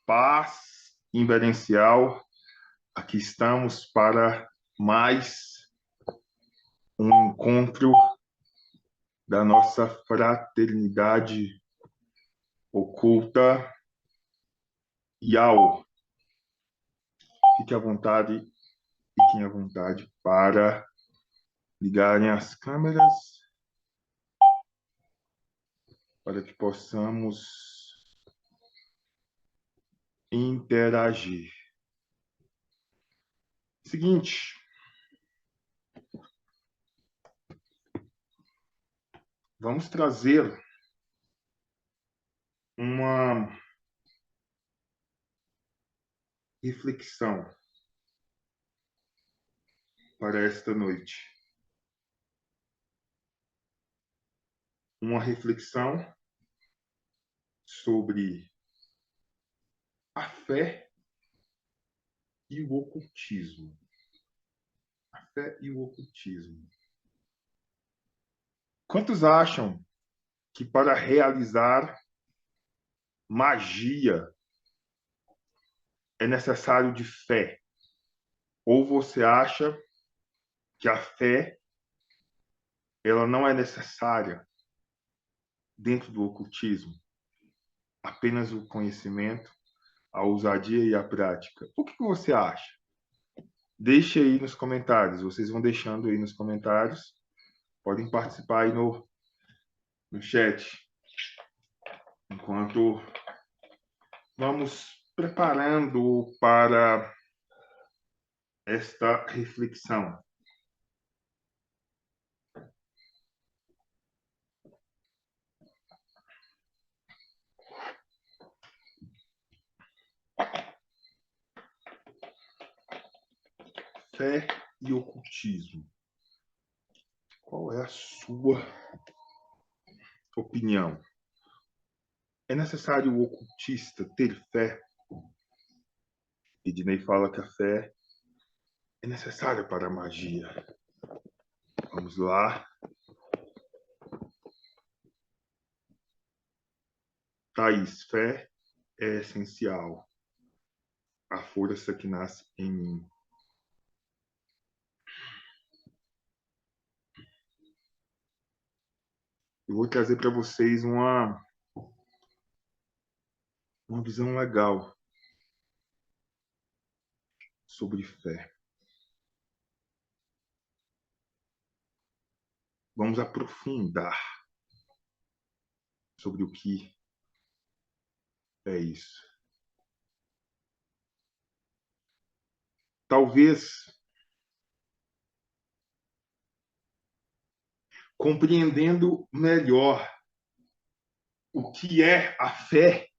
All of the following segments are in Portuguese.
Paz inverencial, aqui estamos para mais um encontro da nossa fraternidade oculta. Yau, fique à vontade, fiquem à vontade para ligarem as câmeras para que possamos interagir. Seguinte, vamos trazer uma reflexão para esta noite. Uma reflexão sobre a fé e o ocultismo. A fé e o ocultismo. Quantos acham que para realizar magia é necessário de fé? Ou você acha que a fé ela não é necessária dentro do ocultismo? Apenas o conhecimento, a ousadia e a prática. O que você acha? Deixe aí nos comentários. Vocês vão deixando aí nos comentários. Podem participar aí no chat. Enquanto vamos preparando para esta reflexão. Fé e ocultismo. Qual é a sua opinião? É necessário o ocultista ter fé? Ednei fala que a fé é necessária para a magia. Vamos lá. Thaís, fé é essencial. A força que nasce em mim. Eu vou trazer para vocês uma visão legal sobre fé. Vamos aprofundar sobre o que é isso. Talvez compreendendo melhor o que é a fé,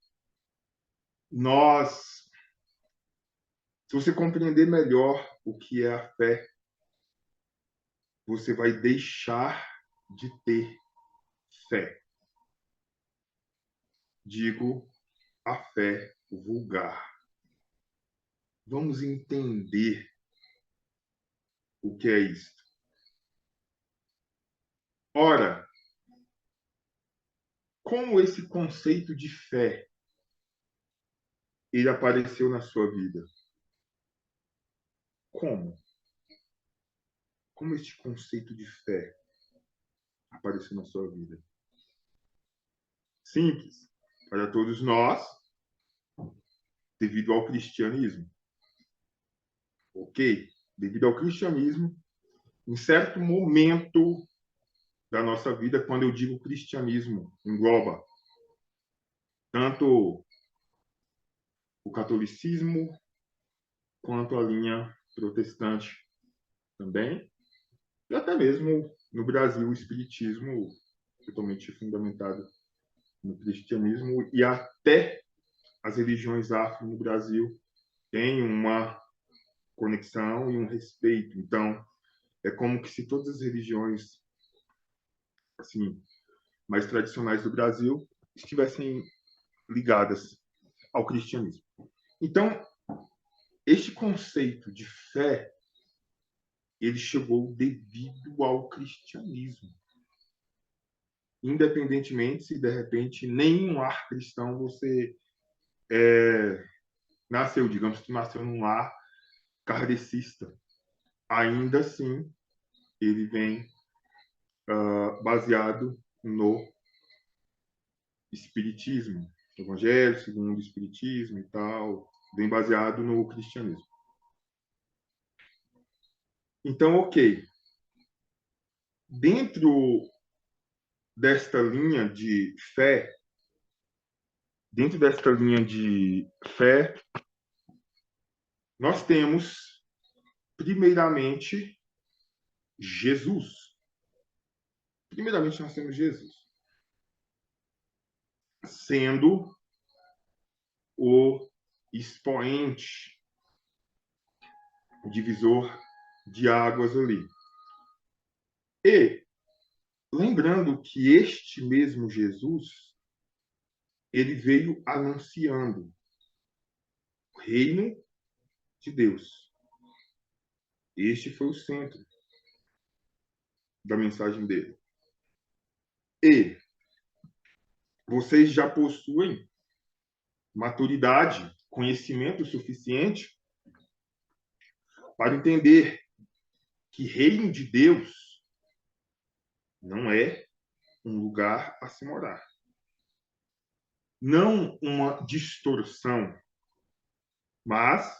se você compreender melhor o que é a fé, você vai deixar de ter fé. Digo, a fé vulgar. Vamos entender o que é isto. Ora, como esse conceito de fé ele apareceu na sua vida? Como? Como este conceito de fé apareceu na sua vida? Simples. Para todos nós, devido ao cristianismo. Ok? Devido ao cristianismo, em certo momento da nossa vida, quando eu digo cristianismo, engloba tanto o catolicismo quanto a linha protestante também, e até mesmo no Brasil o espiritismo totalmente fundamentado no cristianismo, e até as religiões afro no Brasil têm uma conexão e um respeito. Então, é como que se todas as religiões assim mais tradicionais do Brasil estivessem ligadas ao cristianismo. Então, este conceito de fé ele chegou devido ao cristianismo. Independentemente se, de repente, nenhum ar cristão você nasceu, digamos que nasceu num lar kardecista. Ainda assim, ele vem baseado no espiritismo, evangelho segundo o espiritismo e tal, vem baseado no cristianismo. Então, ok. Dentro desta linha de fé, nós temos, primeiramente, Jesus. Primeiramente, nós temos Jesus, sendo o expoente, o divisor de águas ali. E, lembrando que este mesmo Jesus, ele veio anunciando o reino de Deus. Este foi o centro da mensagem dele. E vocês já possuem maturidade, conhecimento suficiente para entender que reino de Deus não é um lugar a se morar. Não uma distorção, mas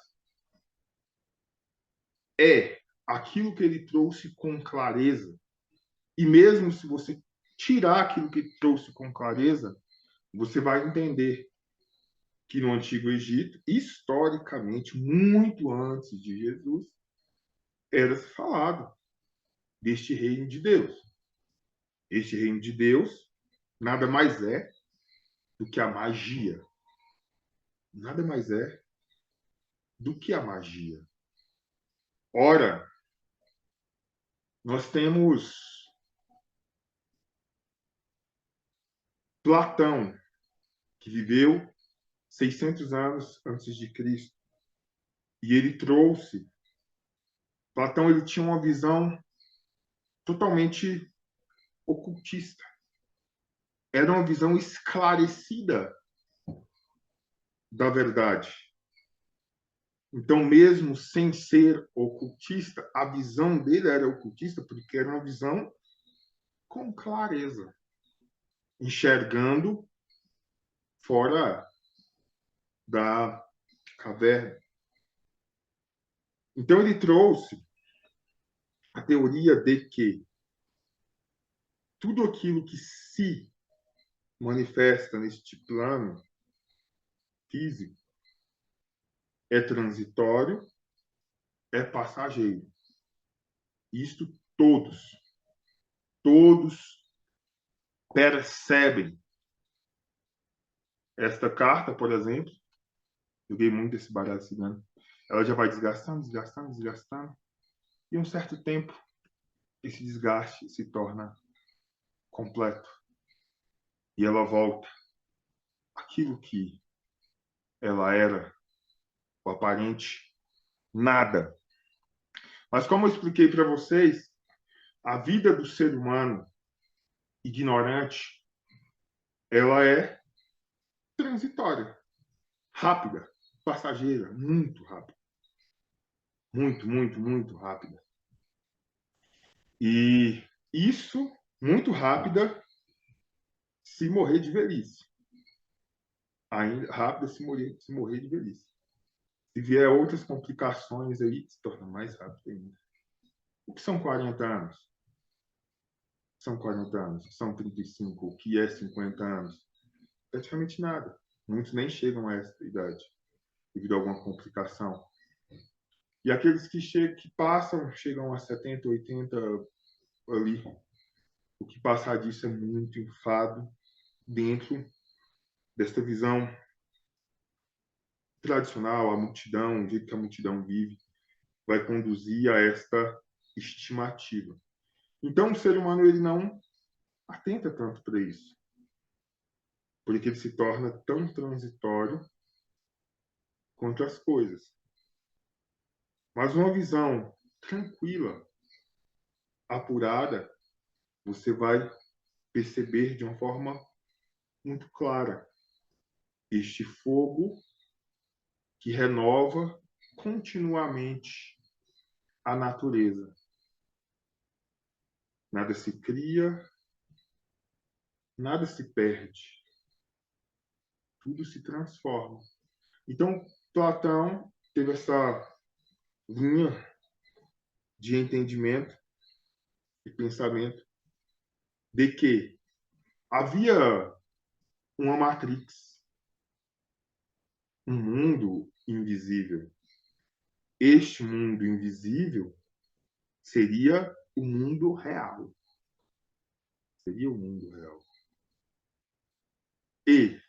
é aquilo que ele trouxe com clareza. E mesmo se você tirar aquilo que ele trouxe com clareza, você vai entender que no Antigo Egito, historicamente, muito antes de Jesus, era se falado deste reino de Deus. Este reino de Deus nada mais é do que a magia. Nada mais é do que a magia. Ora, nós temos Platão, que viveu 600 anos antes de Cristo, e ele trouxe. Platão ele tinha uma visão totalmente ocultista. Era uma visão esclarecida da verdade. Então, mesmo sem ser ocultista, a visão dele era ocultista porque era uma visão com clareza, enxergando fora da caverna. Então, ele trouxe a teoria de que tudo aquilo que se manifesta neste plano físico é transitório, é passageiro. Isto todos percebem. Esta carta, por exemplo, joguei muito esse baralho cigano, ela já vai desgastando, e um certo tempo esse desgaste se torna completo. E ela volta aquilo que ela era, o aparente nada. Mas como eu expliquei para vocês, a vida do ser humano ignorante, ela é transitória, rápida, passageira, muito rápida. Muito rápida. E isso, muito rápida, se morrer de velhice. Ainda rápida se morrer de velhice. Se vier outras complicações aí, se torna mais rápido ainda. O que são 40 anos? São 40 anos? São 35? O que é 50 anos? Praticamente nada. Muitos nem chegam a essa idade, devido a alguma complicação. E aqueles que passam, chegam a 70, 80 ali. O que passar disso é muito enfado dentro desta visão tradicional, a multidão, o jeito que a multidão vive, vai conduzir a esta estimativa. Então, o ser humano ele não atenta tanto para isso, porque ele se torna tão transitório quanto as coisas. Mas uma visão tranquila, apurada, você vai perceber de uma forma muito clara este fogo que renova continuamente a natureza. Nada se cria, nada se perde. Tudo se transforma. Então, Platão teve essa linha de entendimento e pensamento de que havia uma matrix, um mundo invisível. Este mundo invisível seria o mundo real. Seria o mundo real. E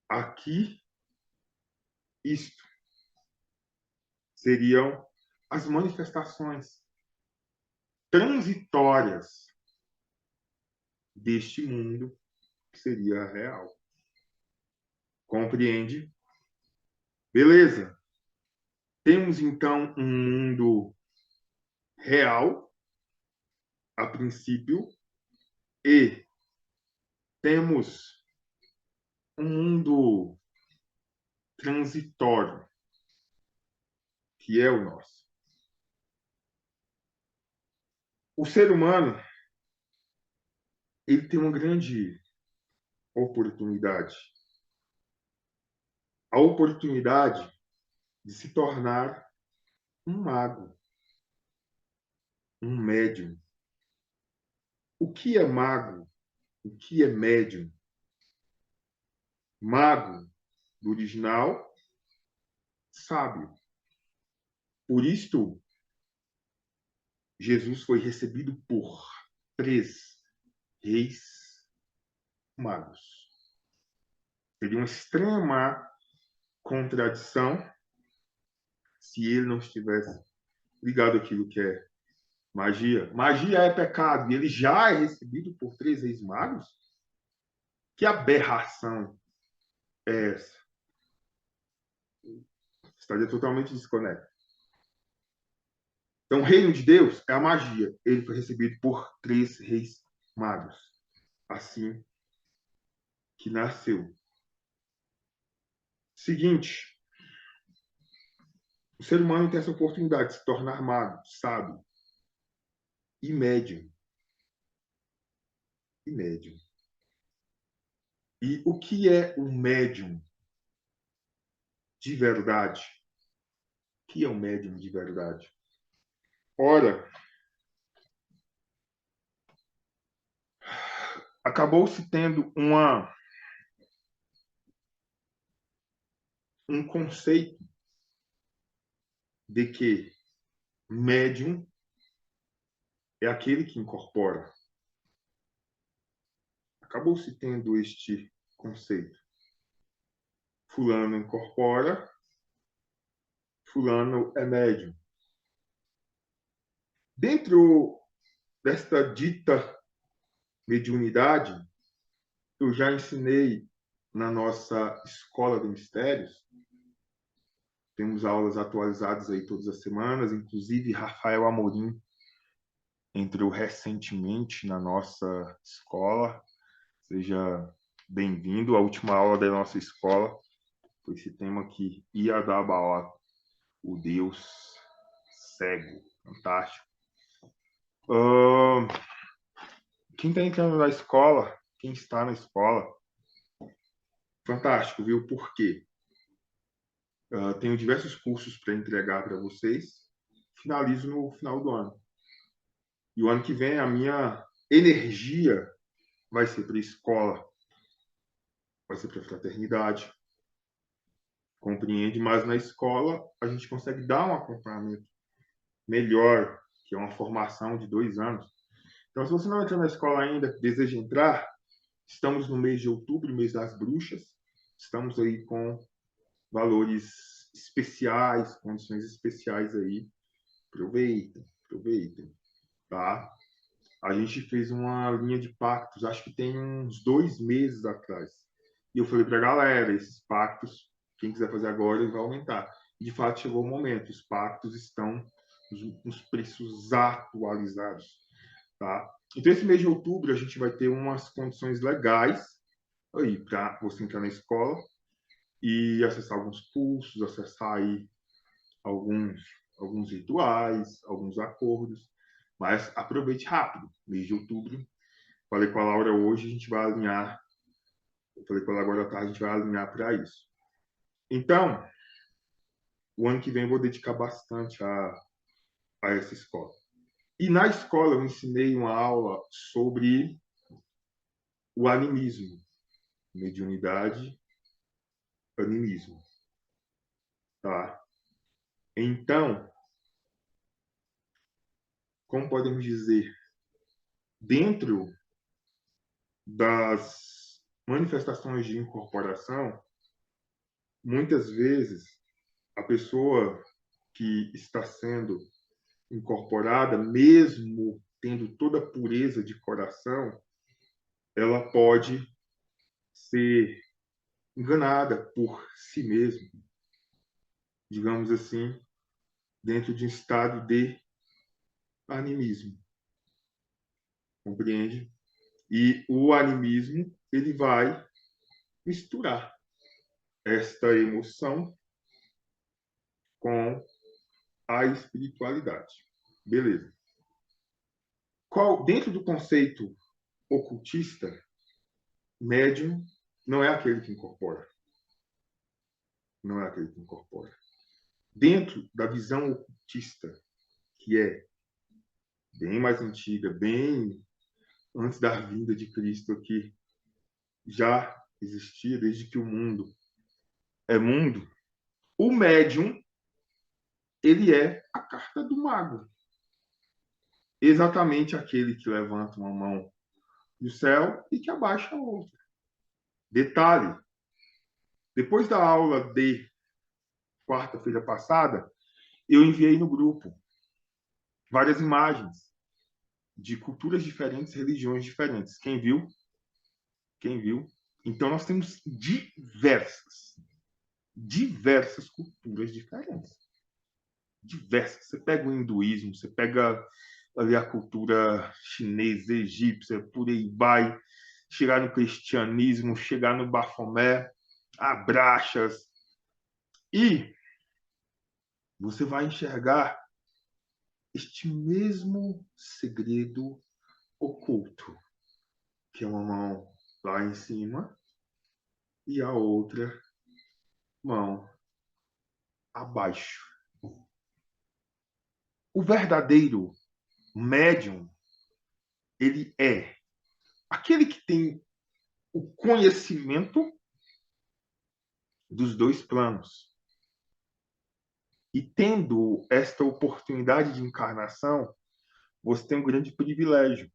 aqui, isto seriam as manifestações transitórias deste mundo que seria real. Compreende? Beleza. Temos então um mundo real, a princípio, e temos um mundo transitório, que é o nosso. O ser humano, ele tem uma grande oportunidade. A oportunidade de se tornar um mago, um médium. O que é mago? O que é médium? Mago, do original, sábio. Por isto, Jesus foi recebido por 3 reis magos. Seria uma extrema contradição se ele não estivesse ligado àquilo que é magia. Magia é pecado e ele já é recebido por 3 reis magos? Que aberração é essa? Estaria totalmente desconectado. Então, o reino de Deus é a magia. Ele foi recebido por 3 reis magos. Assim que nasceu. Seguinte, o ser humano tem essa oportunidade de se tornar mago, sábio e médium. E médium. E o que é um médium de verdade? O que é um médium de verdade? Ora, acabou-se tendo um conceito de que médium é aquele que incorpora. Acabou-se tendo este conceito. Fulano incorpora, fulano é médium. Dentro desta dita mediunidade, eu já ensinei na nossa Escola de Mistérios. Temos aulas atualizadas aí todas as semanas, inclusive Rafael Amorim entrou recentemente na nossa escola. Seja bem-vindo à última aula da nossa escola. Foi esse tema aqui, Iadabaoth, o Deus cego. Fantástico. Quem está entrando na escola, quem está na escola, fantástico, viu? Por quê? Tenho diversos cursos para entregar para vocês. Finalizo no final do ano. E o ano que vem a minha energia vai ser para a escola, vai ser para a fraternidade. Compreende? Mas na escola a gente consegue dar um acompanhamento melhor, que é uma formação de 2 anos. Então, se você não entrou na escola ainda, deseja entrar, estamos no mês de outubro, mês das bruxas. Estamos aí com valores especiais, condições especiais aí. Aproveitem, aproveitem, tá? A gente fez uma linha de pactos, acho que tem uns 2 meses atrás. E eu falei para a galera, esses pactos, quem quiser fazer agora, vai aumentar. E, de fato, chegou o momento. Os pactos estão nos preços atualizados, tá? Então, esse mês de outubro, a gente vai ter umas condições legais aí para você entrar na escola. e acessar alguns cursos, acessar aí alguns, alguns rituais, alguns acordos, mas aproveite rápido, mês de outubro. Falei com a Laura hoje, a gente vai alinhar, eu falei com ela agora à tarde, a gente vai alinhar para isso. Então, o ano que vem eu vou dedicar bastante a essa escola. E na escola eu ensinei uma aula sobre o animismo, mediunidade, animismo, tá? Então, como podemos dizer, dentro das manifestações de incorporação, muitas vezes a pessoa que está sendo incorporada, mesmo tendo toda a pureza de coração, ela pode ser enganada por si mesma, digamos assim, dentro de um estado de animismo, compreende? E o animismo, ele vai misturar esta emoção com a espiritualidade. Beleza. Dentro do conceito ocultista, médium não é aquele que incorpora. Não é aquele que incorpora. Dentro da visão ocultista, que é bem mais antiga, bem antes da vinda de Cristo aqui, já existia desde que o mundo é mundo, o médium, ele é a carta do mago. Exatamente aquele que levanta uma mão do céu e que abaixa a outra. Detalhe, depois da aula de quarta-feira passada, eu enviei no grupo várias imagens de culturas diferentes, religiões diferentes. Quem viu? Quem viu? Então, nós temos diversas culturas diferentes. Diversas. Você pega o hinduísmo, você pega ali a cultura chinesa, egípcia, por aí vai, chegar no cristianismo, chegar no Bafomé, Abraxas, e você vai enxergar este mesmo segredo oculto, que é uma mão lá em cima e a outra mão abaixo. O verdadeiro médium, ele é aquele que tem o conhecimento dos dois planos. E tendo esta oportunidade de encarnação, você tem um grande privilégio,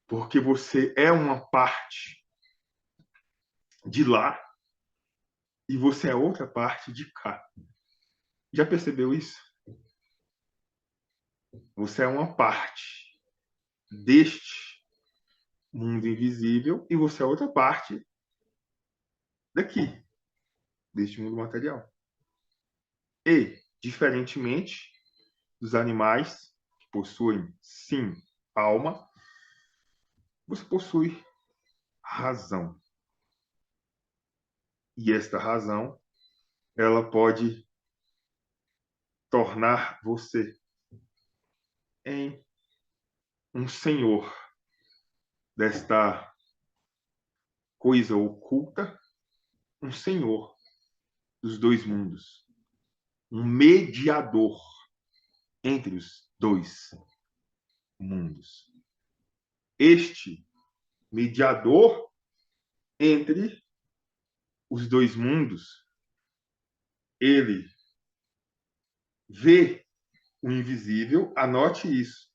porque você é uma parte de lá e você é outra parte de cá. Já percebeu isso? Você é uma parte deste mundo invisível e você é outra parte daqui, deste mundo material. E, diferentemente dos animais que possuem, sim, alma, você possui razão. E esta razão, ela pode tornar você em um senhor desta coisa oculta, um senhor dos dois mundos, um mediador entre os dois mundos. Este mediador entre os dois mundos, ele vê o invisível, anote isso.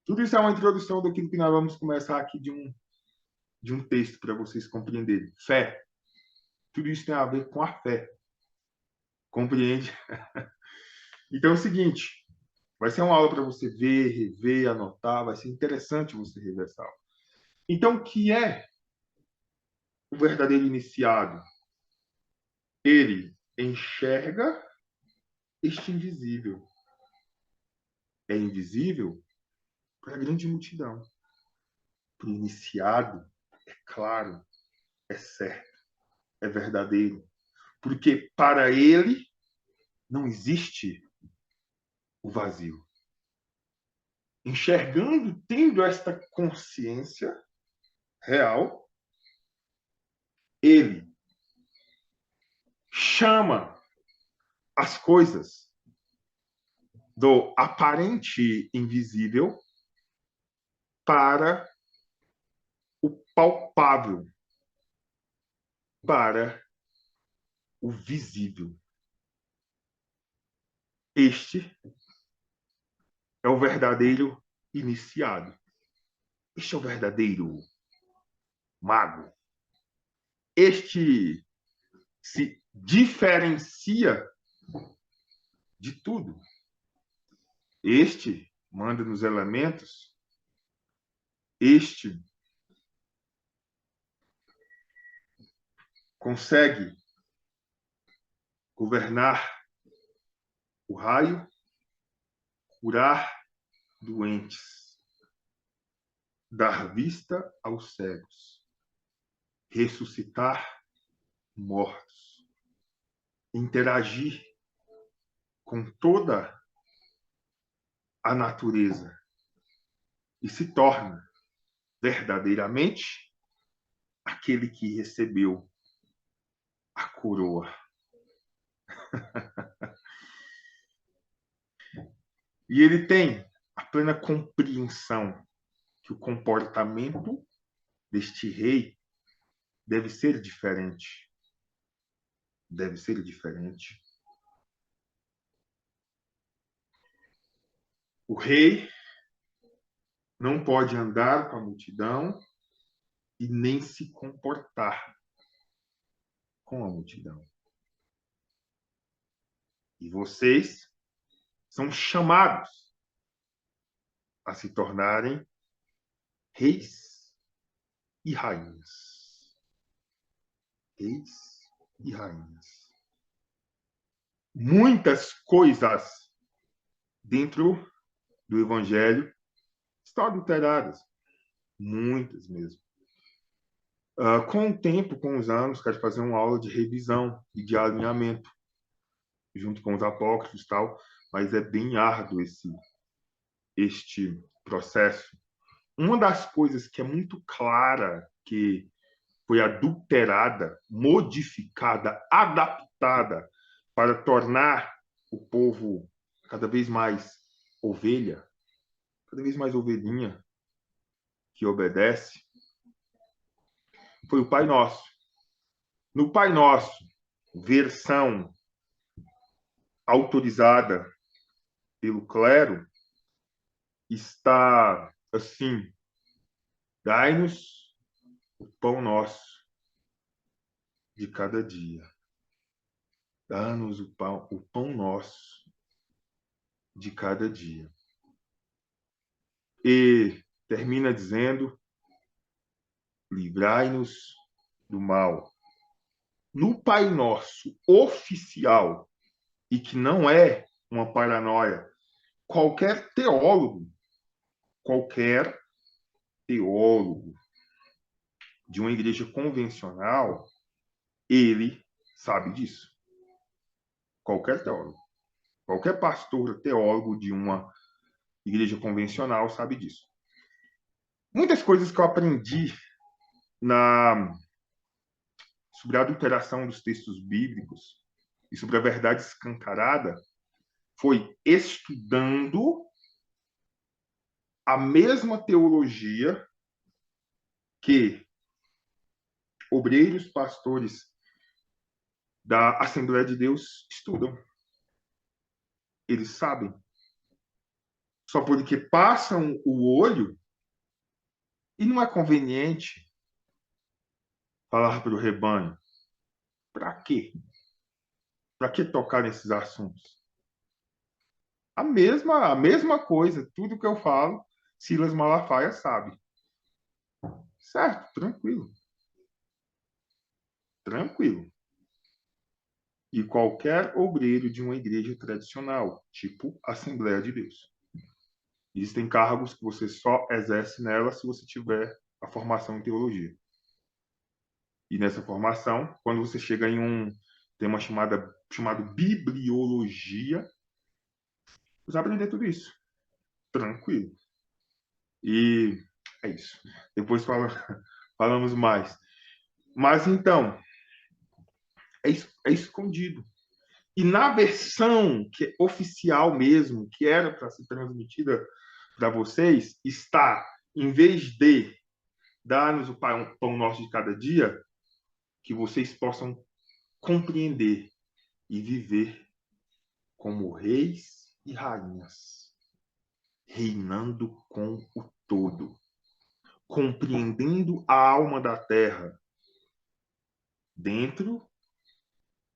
Tudo isso é uma introdução daquilo que nós vamos começar aqui de um texto para vocês compreenderem. Fé. Tudo isso tem a ver com a fé. Compreende? Então é o seguinte, vai ser uma aula para você ver, rever, anotar, vai ser interessante você rever essa aula. Então, o que é o verdadeiro iniciado? Ele enxerga este invisível. É invisível para a grande multidão. Para o iniciado, é claro, é certo. é verdadeiro, porque para ele não existe o vazio. Enxergando, tendo esta consciência real, ele chama as coisas do aparente invisível para o palpável, para o visível. Este é o verdadeiro iniciado. Este é o verdadeiro mago. Este se diferencia de tudo. Este manda nos elementos. Este consegue governar o raio, curar doentes, dar vista aos cegos, ressuscitar mortos, interagir com toda a natureza e se torna verdadeiramente aquele que recebeu a coroa. E ele tem a plena compreensão que o comportamento deste rei deve ser diferente. Deve ser diferente. O rei não pode andar com a multidão e nem se comportar com a multidão. E vocês são chamados a se tornarem reis e rainhas. Reis e rainhas. Muitas coisas dentro do Evangelho estão adulteradas. Muitas mesmo. Com o tempo, com os anos, quero fazer uma aula de revisão e de alinhamento, junto com os apócrifos e tal, mas é bem árduo este processo. Uma das coisas que é muito clara, que foi adulterada, modificada, adaptada para tornar o povo cada vez mais ovelha, cada vez mais ovelhinha, que obedece, foi o Pai Nosso. No Pai Nosso, versão autorizada pelo clero, está assim: dai-nos o pão nosso de cada dia. Dá-nos o pão nosso de cada dia. E termina dizendo: livrai-nos do mal. No Pai Nosso oficial, e que não é uma paranoia, qualquer teólogo de uma igreja convencional, ele sabe disso. Qualquer teólogo. Qualquer pastor teólogo de uma igreja convencional sabe disso. Muitas coisas que eu aprendi sobre a adulteração dos textos bíblicos e sobre a verdade escancarada foi estudando a mesma teologia que obreiros, pastores da Assembleia de Deus estudam. Eles sabem. Só porque passam o olho e não é conveniente falar para o rebanho. Para quê? Para que tocar nesses assuntos? A mesma coisa, tudo que eu falo, Silas Malafaia sabe. Certo, tranquilo. Tranquilo. E qualquer obreiro de uma igreja tradicional, tipo Assembleia de Deus. Existem cargos que você só exerce nela se você tiver a formação em teologia. E nessa formação, quando você chega em um tema chamado bibliologia, você vai aprender tudo isso. Tranquilo. E é isso. Depois falamos mais. Mas então, é escondido. E na versão que é oficial mesmo, que era para ser transmitida para vocês, está, em vez de dar-nos o pão nosso de cada dia, que vocês possam compreender e viver como reis e rainhas, reinando com o todo, compreendendo a alma da terra, dentro,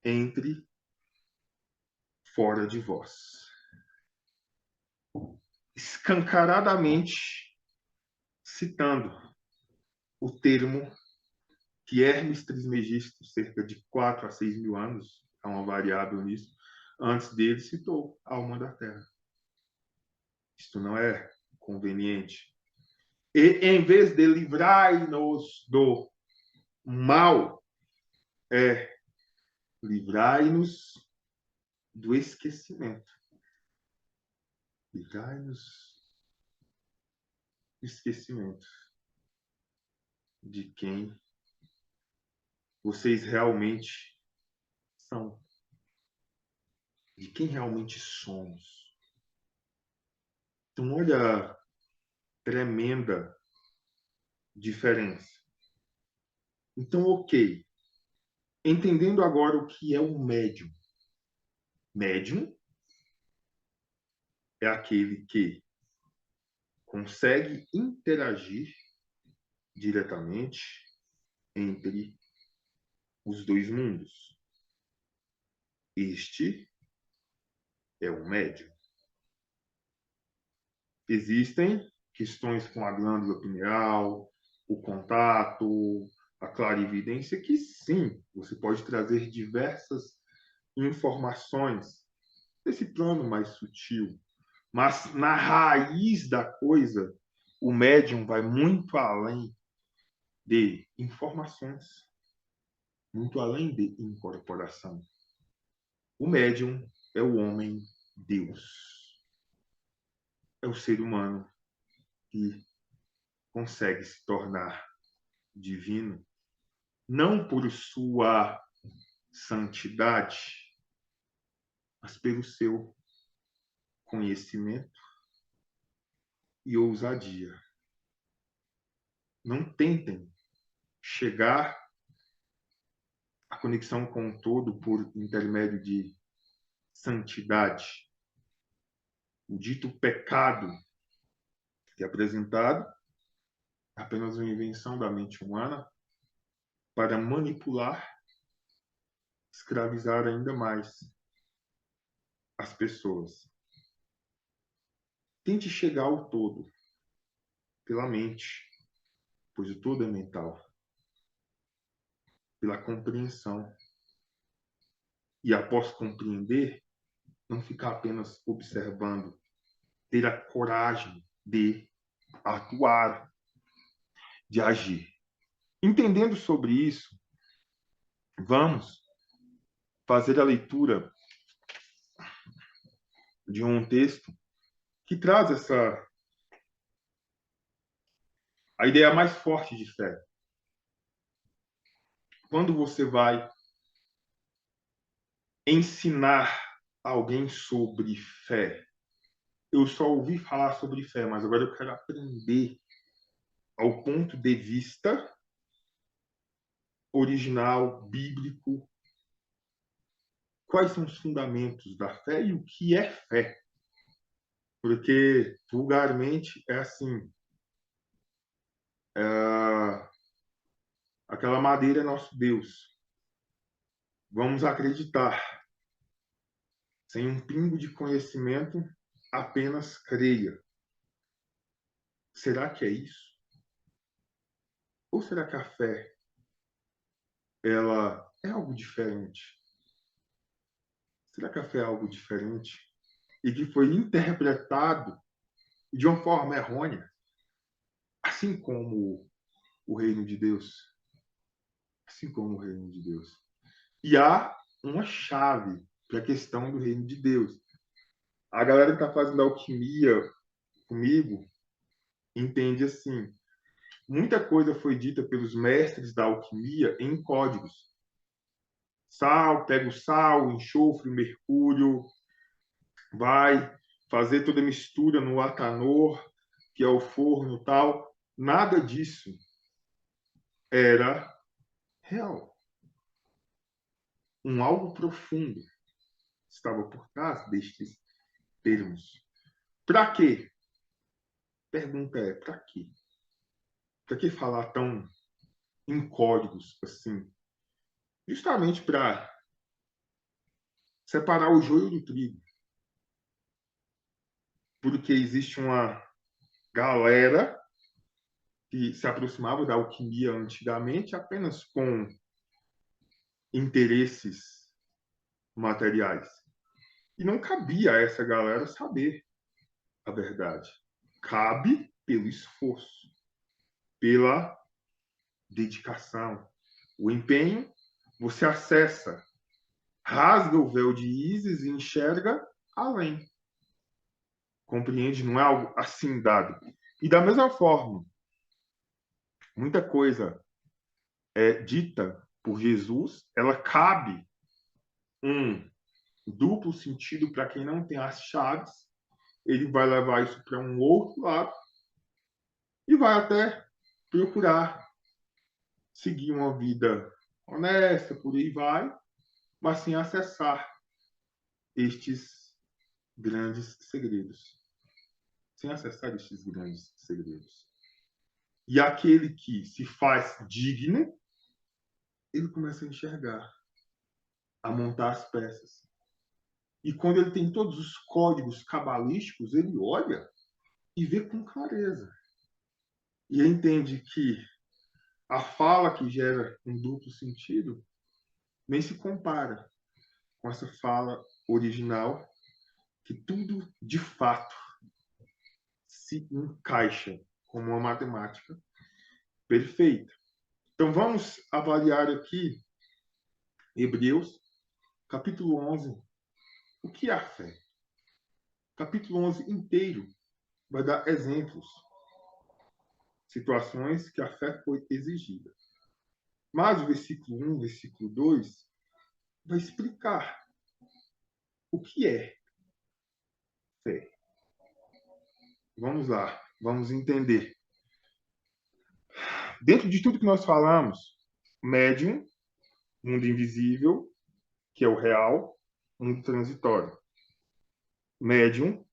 entre, fora de vós. Escancaradamente citando o termo que Hermes Trismegisto, cerca de 4 a 6 mil anos, há uma variável nisso, antes dele citou a alma da terra. Isto não é conveniente. E em vez de livrai-nos do mal, é livrai-nos do esquecimento. Livrai-nos do esquecimento de quem vocês realmente são, de quem realmente somos. Então, olha a tremenda diferença. Então, ok. Entendendo agora o que é o médium. Médium é aquele que consegue interagir diretamente entre os dois mundos. Este é o médium. Existem questões com a glândula pineal, o contato, a clarividência, que sim, você pode trazer diversas informações desse plano mais sutil. Mas na raiz da coisa, o médium vai muito além de informações, muito além de incorporação. O médium é o homem-deus. É o ser humano que consegue se tornar divino, não por sua santidade, mas pelo seu conhecimento e ousadia. Não tentem chegar à conexão com o todo por intermédio de santidade. O dito pecado que é apresentado é apenas uma invenção da mente humana para manipular, escravizar ainda mais as pessoas. Tente chegar ao todo pela mente, pois o todo é mental, pela compreensão. E após compreender, não ficar apenas observando, ter a coragem de atuar, de agir. Entendendo sobre isso, vamos fazer a leitura de um texto que traz a ideia mais forte de fé. Quando você vai ensinar alguém sobre fé, eu só ouvi falar sobre fé, mas agora eu quero aprender ao ponto de vista original, bíblico, quais são os fundamentos da fé e o que é fé. Porque, vulgarmente, é assim, aquela madeira é nosso Deus. Vamos acreditar. Sem um pingo de conhecimento, apenas creia. Será que é isso? Ou será que a fé ela é algo diferente? Será que a fé é algo diferente? E que foi interpretado de uma forma errônea, assim como o reino de Deus, assim como o reino de Deus. E há uma chave para a questão do reino de Deus. A galera que está fazendo alquimia comigo entende assim: muita coisa foi dita pelos mestres da alquimia em códigos. Sal, pega o sal, o enxofre, o mercúrio, vai fazer toda a mistura no atanor, que é o forno e tal. Nada disso era real. Um algo profundo estava por trás destes termos. Para quê? Pergunta é, para quê? Para que falar tão em códigos assim? Justamente para separar o joio do trigo. Porque existe uma galera que se aproximava da alquimia antigamente apenas com interesses materiais. E não cabia a essa galera saber a verdade. Cabe pelo esforço, pela dedicação, o empenho. Você acessa, rasga o véu de Ísis e enxerga além. Compreende? Não é algo assim dado. E da mesma forma, muita coisa é dita por Jesus, ela cabe um duplo sentido para quem não tem as chaves, ele vai levar isso para um outro lado e vai até procurar seguir uma vida honesta, por aí vai, mas sem acessar estes grandes segredos. Sem acessar estes grandes segredos. E aquele que se faz digno, ele começa a enxergar, a montar as peças. E quando ele tem todos os códigos cabalísticos, ele olha e vê com clareza. E entende que a fala que gera um duplo sentido nem se compara com essa fala original, que tudo de fato se encaixa como uma matemática perfeita. Então vamos avaliar aqui Hebreus, capítulo 11. O que é a fé? Capítulo 11 inteiro vai dar exemplos, situações que a fé foi exigida. Mas o versículo 1, versículo 2, vai explicar o que é fé. Vamos lá, vamos entender. Dentro de tudo que nós falamos, médium, mundo invisível, que é o real, mundo transitório. Médium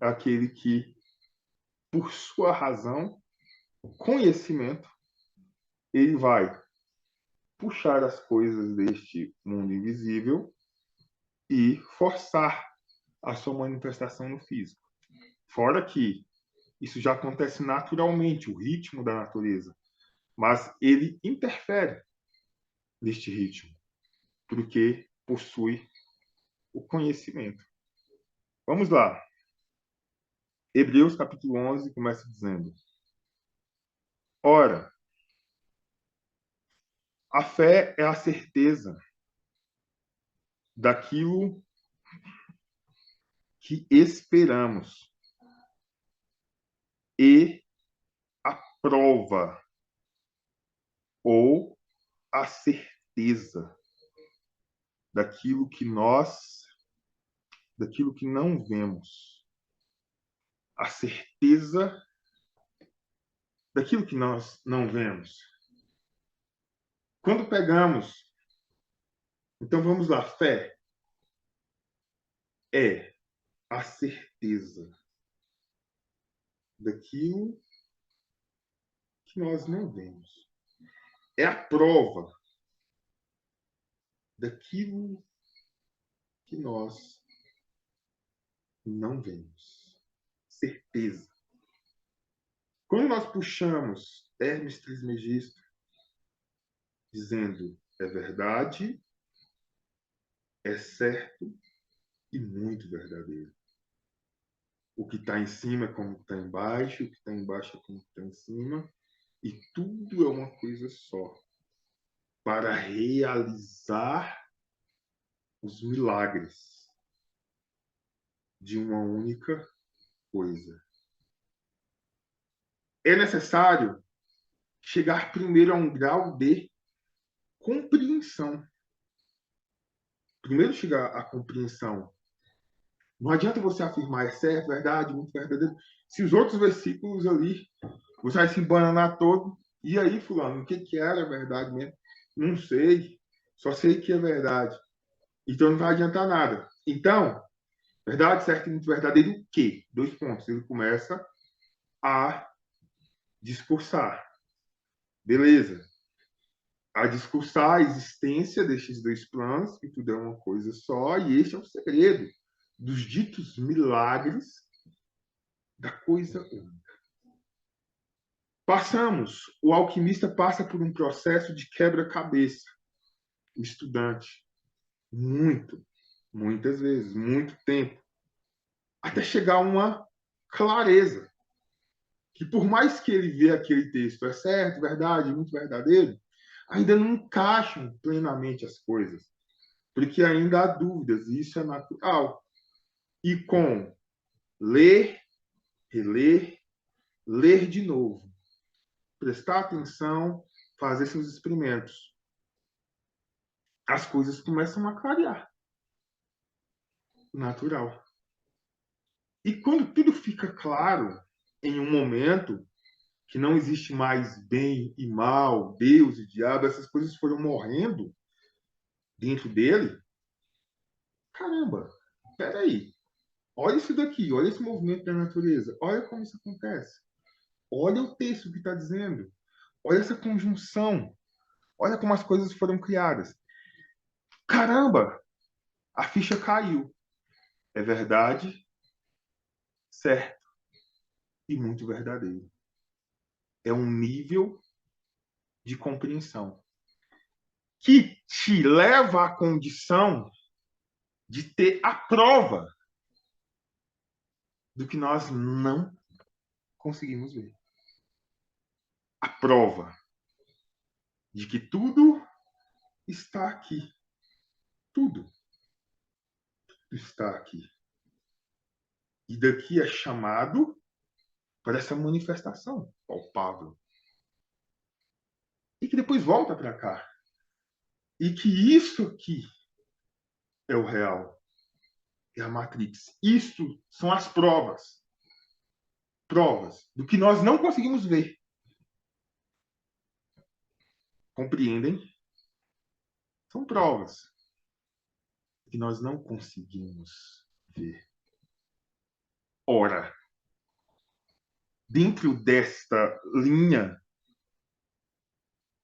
é aquele que, por sua razão, conhecimento, ele vai puxar as coisas deste mundo invisível e forçar a sua manifestação no físico. Fora que isso já acontece naturalmente, o ritmo da natureza, mas ele interfere neste ritmo, porque possui o conhecimento. Vamos lá. Hebreus capítulo 11 começa dizendo: Ora, a fé é a certeza daquilo que esperamos e a prova ou a certeza daquilo que não vemos. A certeza daquilo que nós não vemos. Quando pegamos, então vamos lá, fé é a certeza daquilo que nós não vemos. É a prova daquilo que nós não vemos. Certeza. Quando nós puxamos Hermes Trismegisto dizendo é verdade, é certo e muito verdadeiro. O que está em cima é como o que está embaixo, o que está embaixo é como o que está em cima, e tudo é uma coisa só. para realizar os milagres de uma única coisa. É necessário chegar primeiro a um grau de compreensão. Primeiro chegar à compreensão. Não adianta você afirmar é certo, verdade, muito verdadeiro. Se os outros versículos ali, você vai se embananar todo. E aí, fulano, o que era verdade mesmo? Não sei. Só sei que é verdade. Então não vai adiantar nada. Então, verdade, certo e muito verdadeiro o quê? 2 pontos. Ele começa a discursar. Beleza. A discursar a existência destes 2 planos, que tudo é uma coisa só, e este é o segredo dos ditos milagres da coisa única. O alquimista passa por um processo de quebra-cabeça. O estudante, muitas vezes, muito tempo, até chegar a uma clareza. Que por mais que ele vê aquele texto, é certo, verdade, muito verdadeiro, ainda não encaixam plenamente as coisas. Porque ainda há dúvidas, e isso é natural. E com ler, reler, ler de novo, prestar atenção, fazer seus experimentos, as coisas começam a clarear. Natural. E quando tudo fica claro, em um momento que não existe mais bem e mal, Deus e diabo, essas coisas foram morrendo dentro dele. Caramba, peraí. Olha isso daqui, olha esse movimento da natureza, olha como isso acontece. Olha o texto que está dizendo. Olha essa conjunção. Olha como as coisas foram criadas. Caramba, a ficha caiu. É verdade, certo e muito verdadeiro. É um nível de compreensão que te leva à condição de ter a prova do que nós não conseguimos ver. A prova de que tudo está aqui. Tudo está aqui. E daqui é chamado para essa manifestação palpável. E que depois volta para cá. E que isso aqui é o real. É a Matrix. Isso são as provas. Provas do que nós não conseguimos ver. Compreendem? São provas que nós não conseguimos ver. Ora, dentro desta linha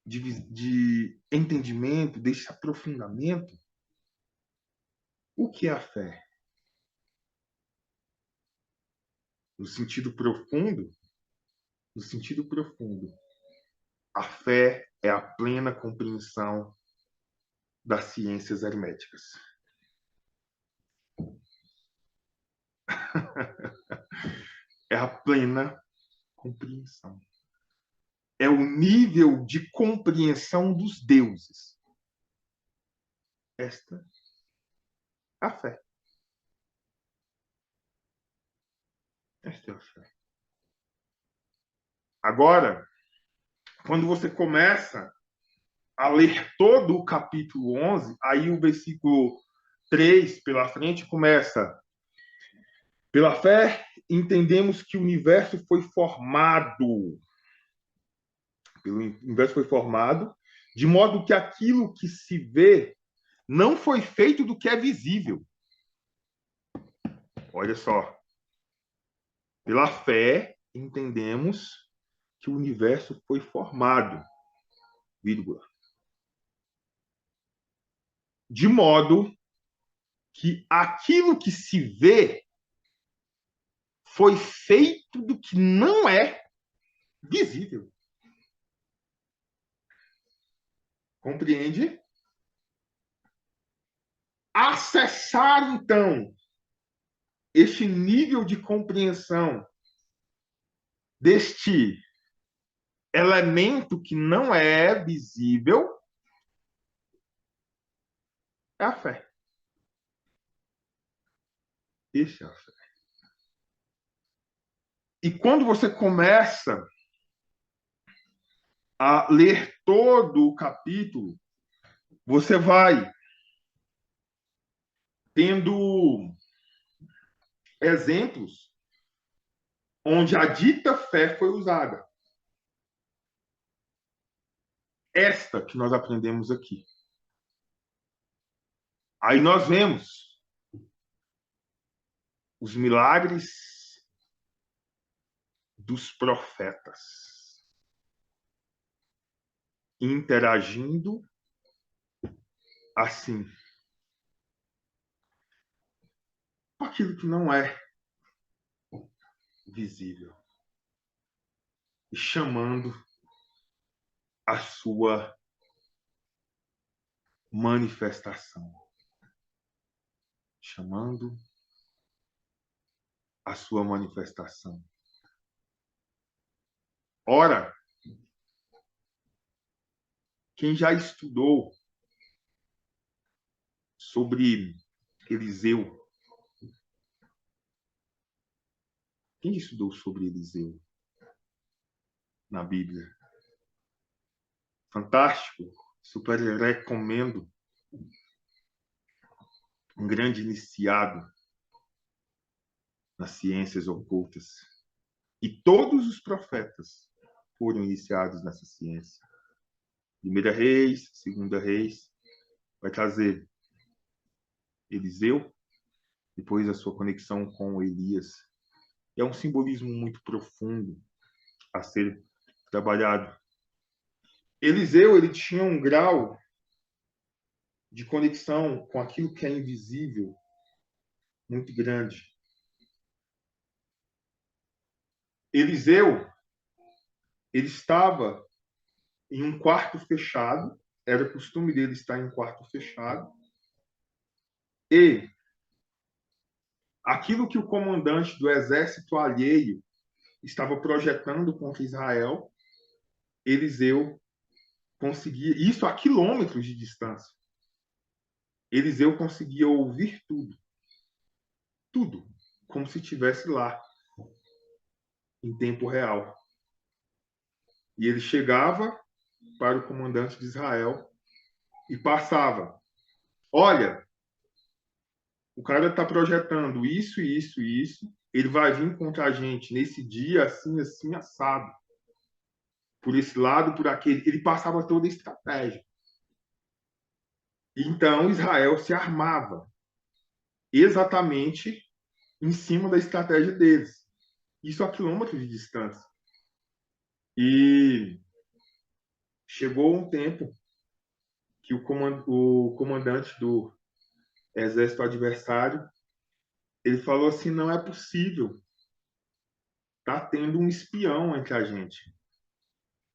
de entendimento, desse aprofundamento, o que é a fé? No sentido profundo, a fé é a plena compreensão das ciências herméticas. É a plena compreensão. É o nível de compreensão dos deuses. Esta é a fé. Esta é a fé. Agora, quando você começa a ler todo o capítulo 11, aí o versículo 3 pela frente começa: pela fé, entendemos que o universo foi formado. O universo foi formado de modo que aquilo que se vê não foi feito do que é visível. Olha só. Pela fé, entendemos que o universo foi formado, vírgula, de modo que aquilo que se vê foi feito do que não é visível. Compreende? Acessar, então, este nível de compreensão deste elemento que não é visível É a fé. Isso é a fé. E quando você começa a ler todo o capítulo, você vai tendo exemplos onde a dita fé foi usada. Esta que nós aprendemos aqui. Aí nós vemos os milagres dos profetas interagindo assim com aquilo que não é visível e chamando a sua manifestação, chamando a sua manifestação. Ora, quem já estudou sobre Eliseu, quem estudou sobre Eliseu na Bíblia? Fantástico, super recomendo. Um grande iniciado nas ciências ocultas. E todos os profetas foram iniciados nessa ciência. Primeira Reis, Segunda Reis, vai trazer Eliseu, depois a sua conexão com Elias. E é um simbolismo muito profundo a ser trabalhado. Eliseu, ele tinha um grau de conexão com aquilo que é invisível muito grande. Eliseu, ele estava em um quarto fechado, era costume dele estar em um quarto fechado, e aquilo que o comandante do exército alheio estava projetando contra Israel, Eliseu conseguia, isso a quilômetros de distância, Eliseu conseguia ouvir tudo, tudo, como se estivesse lá, em tempo real. E ele chegava para o comandante de Israel e passava: olha, o cara está projetando isso, isso, isso, ele vai vir contra a gente nesse dia, assim, assim, assado. Por esse lado, por aquele. Ele passava toda a estratégia. Então, Israel se armava exatamente em cima da estratégia deles. Isso a quilômetros de distância. E chegou um tempo que o comandante do exército adversário ele falou assim: não é possível. Tá tendo um espião entre a gente.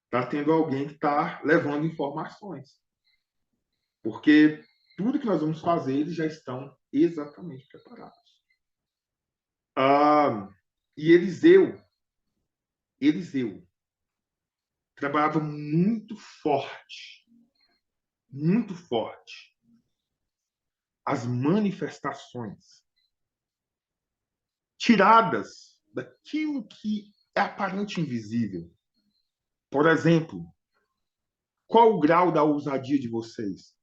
Tá tendo alguém que está levando informações. Porque tudo que nós vamos fazer, eles já estão exatamente preparados. Ah, e Eliseu trabalhava muito forte, as manifestações tiradas daquilo que é aparente invisível. Por exemplo, qual o grau da ousadia de vocês?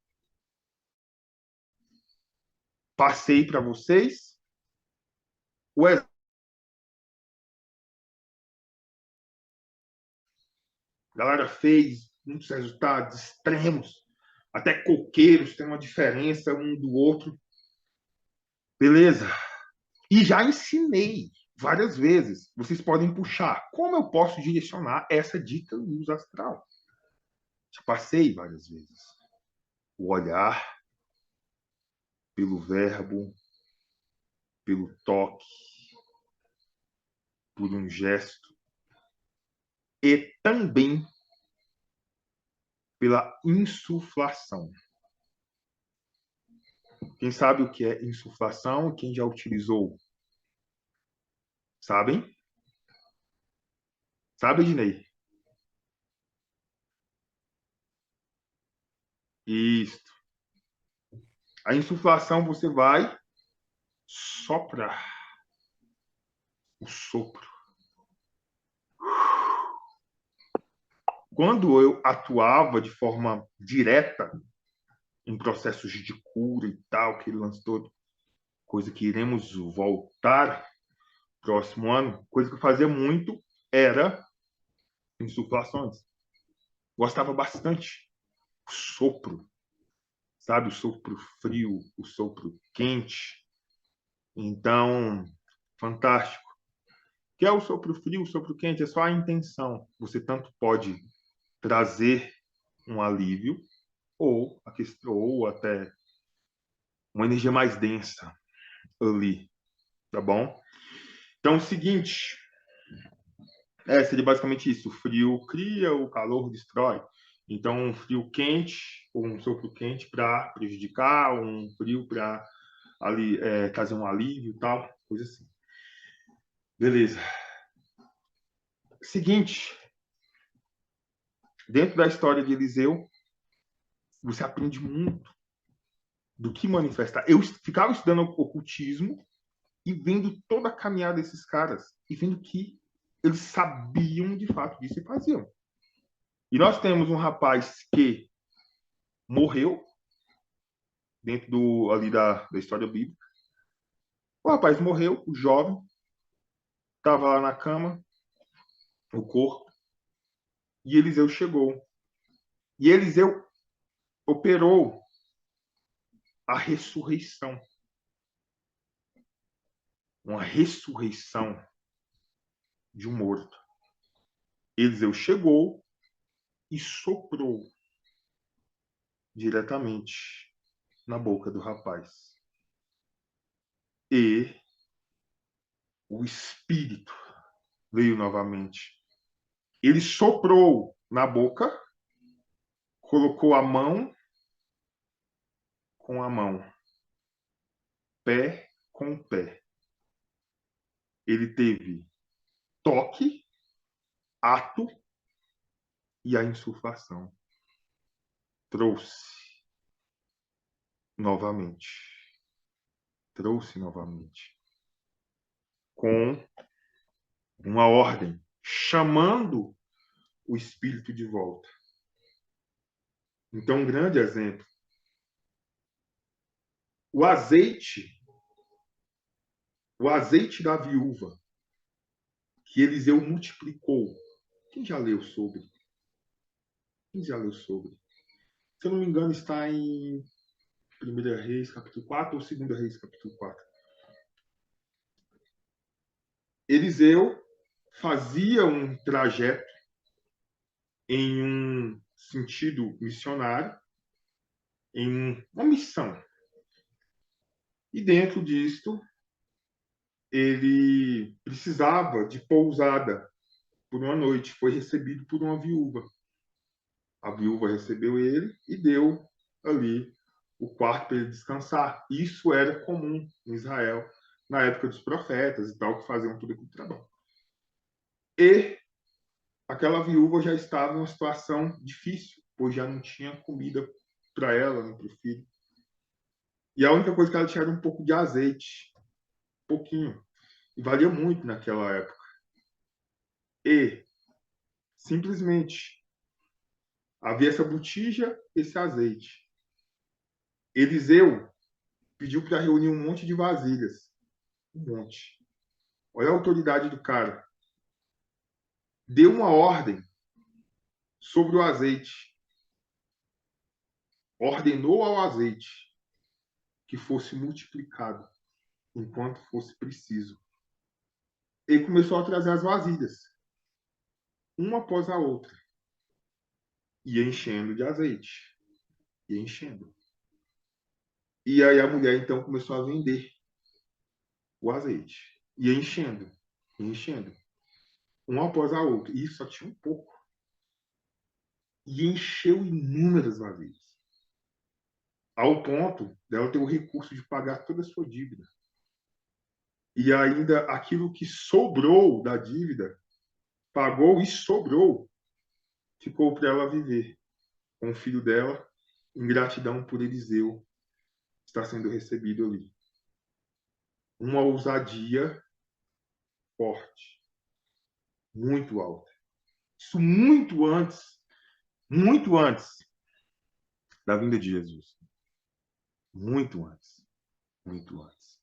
Passei para vocês o a galera fez muitos resultados extremos, até coqueiros têm uma diferença um do outro. Beleza. E já ensinei várias vezes. Vocês podem puxar. Como eu posso direcionar essa dita luz astral? Já passei várias vezes. O olhar, pelo verbo, pelo toque, por um gesto. E também pela insuflação. Quem sabe o que é insuflação? Quem já utilizou? Sabem? Sabe, Dinei? Isso. A insuflação você vai soprar. O sopro. Quando eu atuava de forma direta em processos de cura e tal, que ele lançou, coisa que iremos voltar próximo ano, coisa que eu fazia muito era insuflações. Gostava bastante. O sopro, sabe? O sopro frio, o sopro quente. Então, fantástico. O que é o sopro frio, o sopro quente? É só a intenção. Você tanto pode trazer um alívio ou até uma energia mais densa ali, tá bom? Então, é o seguinte, seria basicamente isso. O frio cria, o calor destrói. Então, um frio quente, ou um sopro quente para prejudicar, um frio para ali trazer um alívio e tal, coisa assim. Beleza. Seguinte, dentro da história de Eliseu, você aprende muito do que manifestar. Eu ficava estudando ocultismo e vendo toda a caminhada desses caras e vendo que eles sabiam de fato disso e faziam. E nós temos um rapaz que morreu dentro ali da história bíblica. O rapaz morreu, o jovem, estava lá na cama, o corpo, e Eliseu chegou. E Eliseu operou a ressurreição. Uma ressurreição de um morto. Eliseu chegou e soprou diretamente na boca do rapaz. E o espírito veio novamente. Ele soprou na boca, colocou a mão com a mão, pé com pé. Ele teve toque, ato e a insuflação. Trouxe novamente. Trouxe novamente. Com uma ordem, chamando o espírito de volta. Então, um grande exemplo. O azeite da viúva, que Eliseu multiplicou. Quem já leu sobre? Quem já leu sobre? Se eu não me engano, está em 1 Reis, capítulo 4, ou 2 Reis, capítulo 4. Eliseu fazia um trajeto em um sentido missionário, em uma missão. E dentro disto, ele precisava de pousada por uma noite. Foi recebido por uma viúva. A viúva recebeu ele e deu ali o quarto para ele descansar. Isso era comum em Israel, na época dos profetas e tal, que faziam tudo aquele trabalho. E aquela viúva já estava em uma situação difícil, pois já não tinha comida para ela, nem para o filho. E a única coisa que ela tinha era um pouco de azeite, um pouquinho. E valia muito naquela época. E, simplesmente, havia essa botija, esse azeite. Eliseu pediu para reunir um monte de vasilhas. Um monte. Olha a autoridade do cara. Deu uma ordem sobre o azeite. Ordenou ao azeite que fosse multiplicado enquanto fosse preciso. Ele começou a trazer as vasilhas, uma após a outra. Ia enchendo de azeite. Ia enchendo. E aí a mulher, então, começou a vender o azeite. Ia enchendo. Ia enchendo. Uma após a outra. E isso só tinha um pouco. E encheu inúmeras vasilhas. Ao ponto dela ter o recurso de pagar toda a sua dívida. E ainda aquilo que sobrou da dívida, pagou e sobrou, ficou para ela viver com o filho dela, em gratidão por Eliseu está sendo recebido ali. Uma ousadia forte, muito alta. Isso muito antes da vinda de Jesus. Muito antes. Muito antes.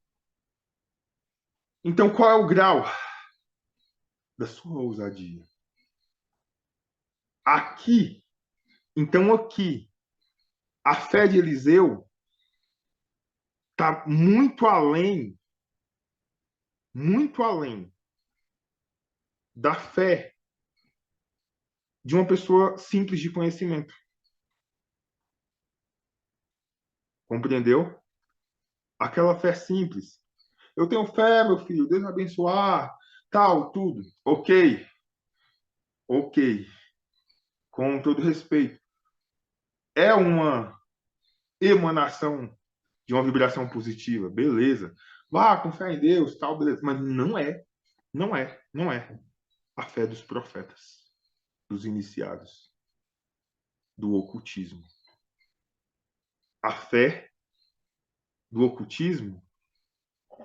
Então, qual é o grau da sua ousadia? Aqui, a fé de Eliseu está muito além da fé de uma pessoa simples de conhecimento. Compreendeu? Aquela fé simples. Eu tenho fé, meu filho, Deus vai abençoar, tal, tudo. Ok, com todo respeito. É uma emanação de uma vibração positiva, beleza. Vá com fé em Deus, tal, beleza. Mas não é a fé dos profetas, dos iniciados, do ocultismo. A fé do ocultismo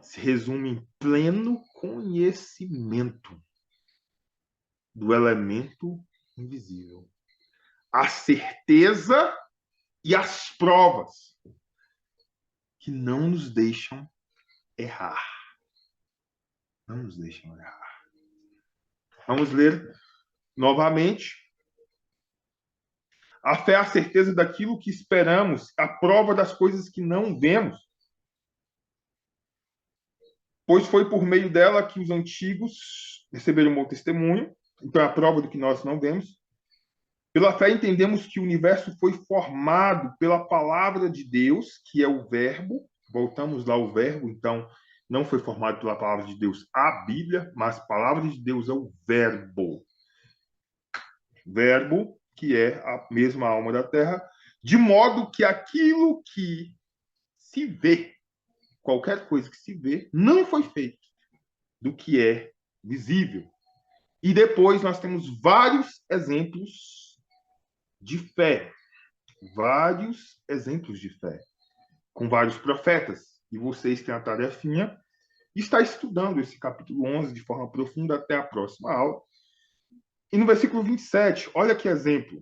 se resume em pleno conhecimento do elemento invisível. A certeza e as provas que não nos deixam errar. Não nos deixam errar. Vamos ler novamente. A fé é a certeza daquilo que esperamos, a prova das coisas que não vemos. Pois foi por meio dela que os antigos receberam um bom testemunho. Então, é a prova do que nós não vemos. Pela fé, entendemos que o universo foi formado pela palavra de Deus, que é o Verbo. Voltamos lá ao Verbo, então, não foi formado pela palavra de Deus a Bíblia, mas a palavra de Deus é o Verbo. Verbo, que é a mesma alma da terra, de modo que aquilo que se vê, qualquer coisa que se vê, não foi feito do que é visível. E depois nós temos vários exemplos de fé. Vários exemplos de fé. Com vários profetas. E vocês têm a tarefinha de estar estudando esse capítulo 11 de forma profunda até a próxima aula. E no versículo 27, olha que exemplo.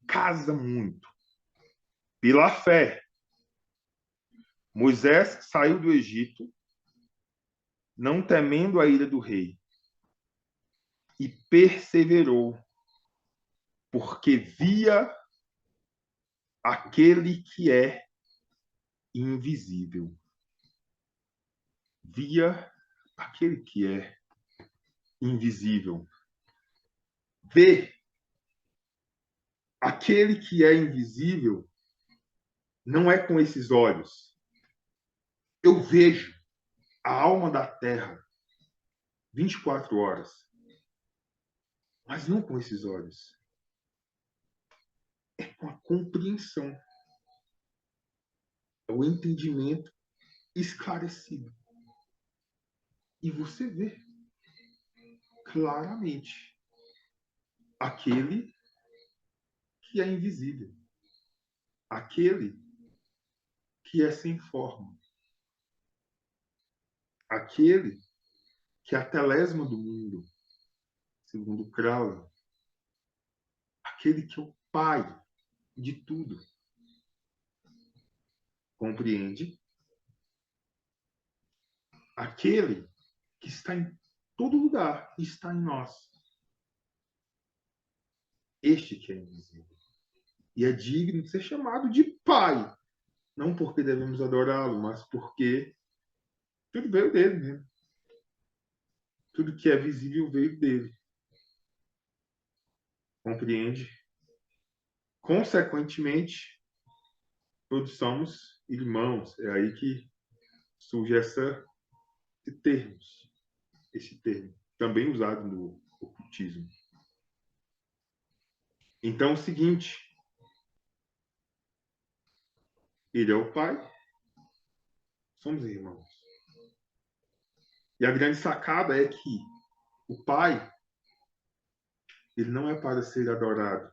Casa muito. Pela fé, Moisés saiu do Egito, não temendo a ira do rei, e perseverou, porque via aquele que é invisível. Via aquele que é invisível. Ver aquele que é invisível não é com esses olhos. Eu vejo a alma da terra 24 horas, mas não com esses olhos. É com a compreensão. É o entendimento esclarecido. E você vê claramente aquele que é invisível. Aquele que é sem forma. Aquele que é a telesma do mundo, segundo Crowley. Aquele que é o pai de tudo. Compreende? Aquele que está em todo lugar, está em nós. Este que é invisível. E é digno de ser chamado de pai. Não porque devemos adorá-lo, mas porque tudo veio dele, né? Tudo que é visível veio dele. Compreende? Consequentemente, todos somos irmãos. É aí que surge esse termo, também usado no ocultismo. Então, é o seguinte, ele é o pai, somos irmãos. E a grande sacada é que o pai, ele não é para ser adorado.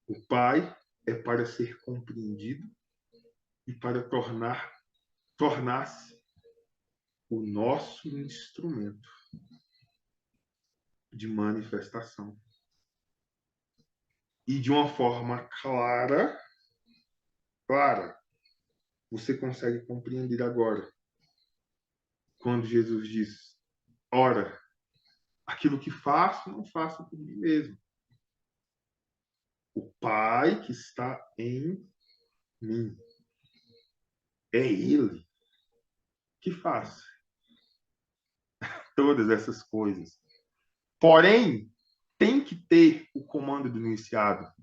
O pai é para ser compreendido e para tornar-se o nosso instrumento de manifestação. E de uma forma clara, você consegue compreender agora, quando Jesus diz: ora, aquilo que faço, não faço por mim mesmo. O Pai que está em mim. É Ele que faz todas essas coisas. Porém, tem que ter o comando do iniciado.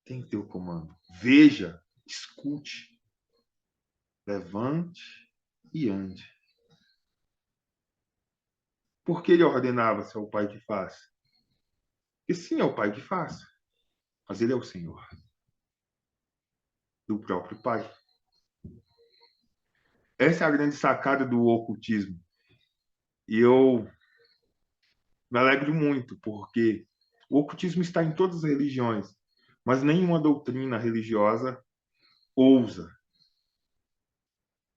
Tem que ter o comando. Veja, escute, levante e ande. Por que ele ordenava se é o Pai que faz? Porque sim, é o Pai que faz, mas ele é o Senhor do próprio Pai. Essa é a grande sacada do ocultismo. E eu me alegro muito, porque o ocultismo está em todas as religiões, mas nenhuma doutrina religiosa ousa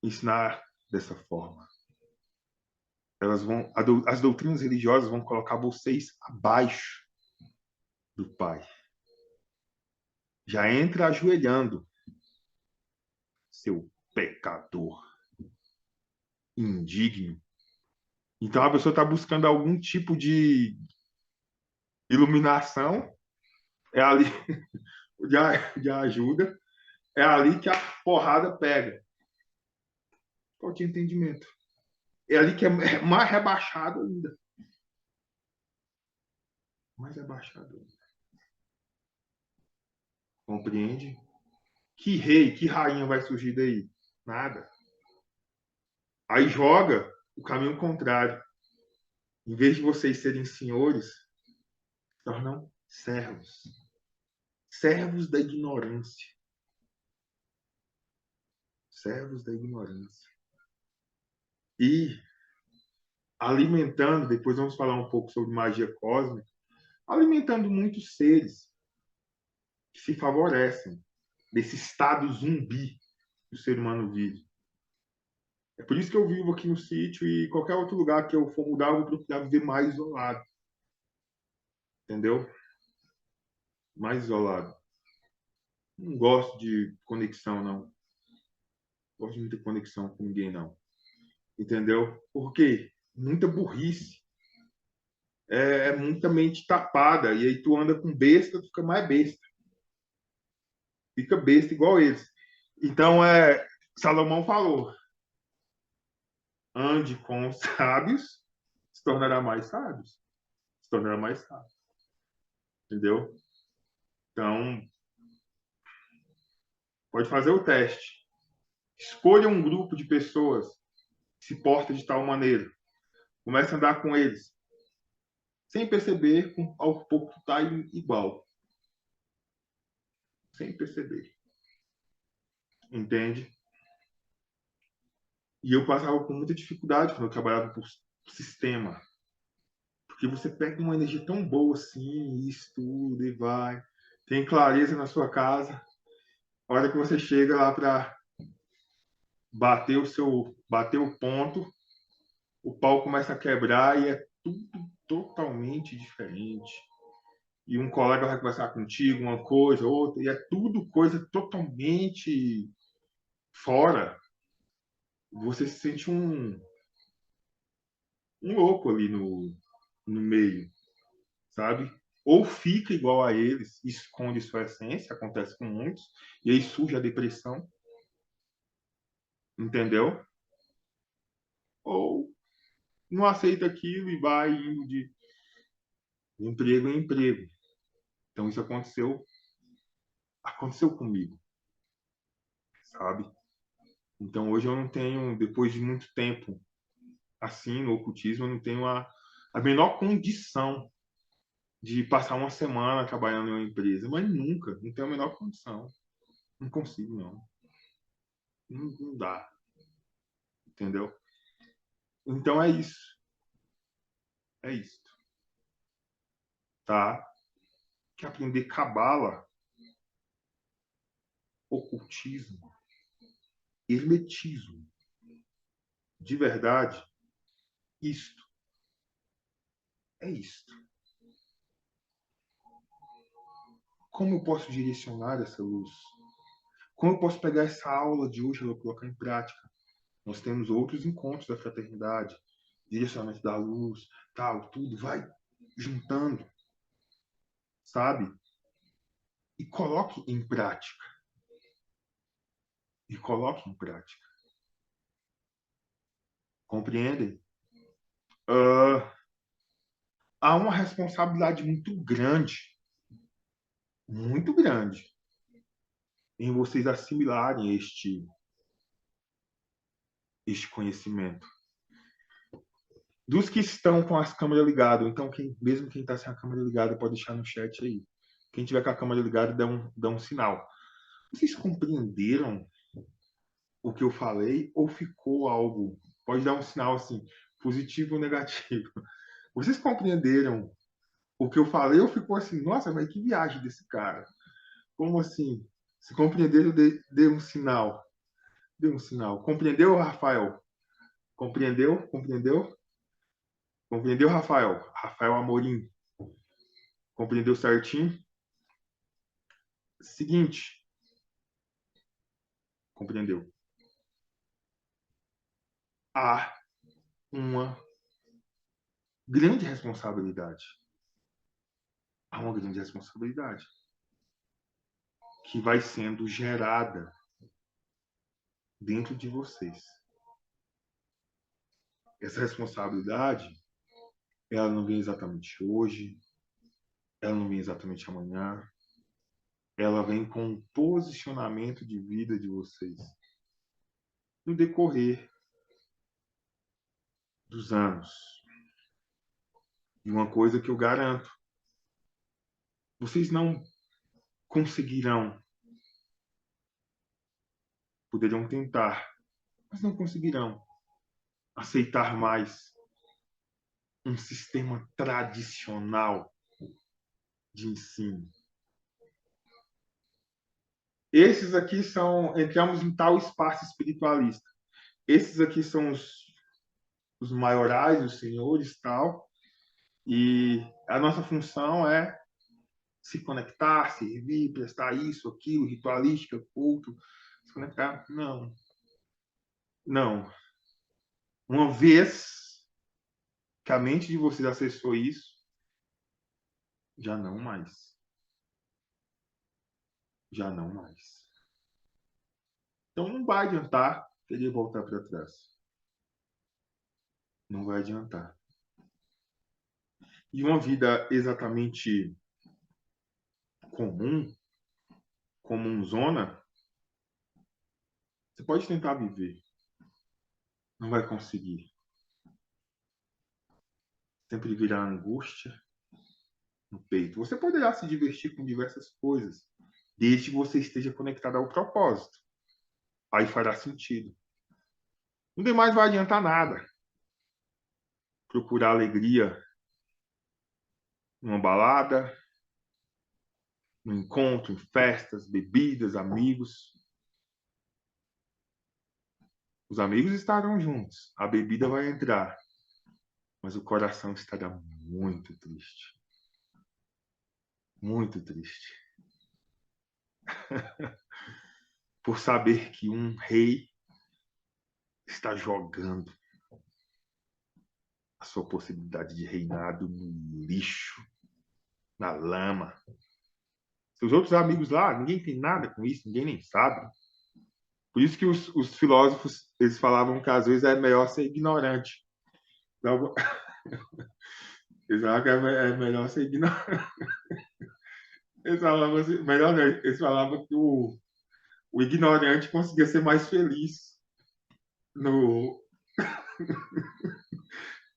ensinar dessa forma. As doutrinas religiosas vão colocar vocês abaixo do Pai. Já entra ajoelhando, seu pecador indigno. Então a pessoa está buscando algum tipo de iluminação, é ali de ajuda, é ali que a porrada pega. Qual que é o entendimento? É ali que é mais rebaixado ainda. Mais rebaixado ainda. Compreende? Que rei, que rainha vai surgir daí? Nada. Aí joga o caminho contrário. Em vez de vocês serem senhores, se tornam servos. Servos da ignorância. Servos da ignorância. E alimentando, depois vamos falar um pouco sobre magia cósmica, alimentando muitos seres que se favorecem desse estado zumbi que o ser humano vive. É por isso que eu vivo aqui no sítio e qualquer outro lugar que eu for mudar, eu vou procurar viver mais isolado. Entendeu? Mais isolado. Não gosto de conexão, não. Não gosto de muita conexão com ninguém, não. Entendeu? Por quê? Muita burrice. É muita mente tapada. E aí tu anda com besta, tu fica mais besta. Fica besta igual eles. Então, Salomão falou: ande com os sábios, se tornará mais sábios. Se tornará mais sábio. Entendeu? Então, pode fazer o teste. Escolha um grupo de pessoas que se porta de tal maneira. Comece a andar com eles. Sem perceber, ao pouco está igual. Sem perceber. Entende? E eu passava por muita dificuldade quando eu trabalhava por sistema. Porque você pega uma energia tão boa assim, e estuda e vai. Tem clareza na sua casa. A hora que você chega lá para bater o ponto, o pau começa a quebrar e é tudo totalmente diferente. E um colega vai conversar contigo, uma coisa, outra, e é tudo coisa totalmente fora. Você se sente um louco ali no meio, sabe? Ou fica igual a eles, esconde sua essência, acontece com muitos, e aí surge a depressão, entendeu? Ou não aceita aquilo e vai indo de emprego em emprego. Então isso aconteceu comigo, sabe? Então hoje eu não tenho, depois de muito tempo assim no ocultismo, eu não tenho a menor condição de passar uma semana trabalhando em uma empresa, mas nunca, não tenho a menor condição. Não consigo, não. Não dá, entendeu? Então é isso. É isso, tá? que aprender cabala, ocultismo, hermetismo. De verdade, isto é isto. Como eu posso direcionar essa luz? Como eu posso pegar essa aula de hoje e colocar em prática? Nós temos outros encontros da fraternidade, direcionamento da luz, tal, tudo. Vai juntando, sabe? E coloque em prática. E coloque em prática. Compreendem? Há uma responsabilidade muito grande, em vocês assimilarem este conhecimento. Dos que estão com as câmeras ligadas, então mesmo quem está sem a câmera ligada pode deixar no chat aí. Quem tiver com a câmera ligada, dá um sinal. Vocês compreenderam o que eu falei ou ficou algo? Pode dar um sinal assim, positivo ou negativo. Vocês compreenderam o que eu falei ou ficou assim, nossa, mas que viagem desse cara? Como assim? Se compreenderam, dê um sinal. Dê um sinal. Compreendeu, Rafael? Compreendeu? Compreendeu? Compreendeu, Rafael? Rafael Amorim. Compreendeu certinho? Seguinte. Compreendeu? Há uma grande responsabilidade. Há uma grande responsabilidade que vai sendo gerada dentro de vocês. Essa responsabilidade, ela não vem exatamente hoje, ela não vem exatamente amanhã, ela vem com o posicionamento de vida de vocês no decorrer dos anos. E uma coisa que eu garanto, vocês não conseguirão, poderão tentar, mas não conseguirão aceitar mais um sistema tradicional de ensino. Esses aqui entramos em tal espaço espiritualista. Esses aqui são os maiorais, os senhores, tal. E a nossa função é se conectar, servir, prestar isso, aquilo, ritualística, culto, se conectar. Não. Não. Uma vez que a mente de vocês acessou isso, já não mais. Já não mais. Então não vai adiantar querer voltar para trás. Não vai adiantar. E uma vida exatamente comum, comunzona, você pode tentar viver. Não vai conseguir. Sempre virá angústia no peito. Você poderá se divertir com diversas coisas, desde que você esteja conectado ao propósito. Aí fará sentido. Não demais vai adiantar nada. Procurar alegria numa balada, no encontro, em festas, bebidas, amigos. Os amigos estarão juntos, a bebida vai entrar, mas o coração estará muito triste. Muito triste. Por saber que um rei está jogando a sua possibilidade de reinado no lixo, na lama. Seus outros amigos lá, ninguém tem nada com isso, ninguém nem sabe. Por isso que os filósofos, eles falavam que às vezes é melhor ser ignorante. Então, eles falavam que é melhor ser ignorante. Eles falavam assim, melhor não, eles falavam que o ignorante conseguia ser mais feliz no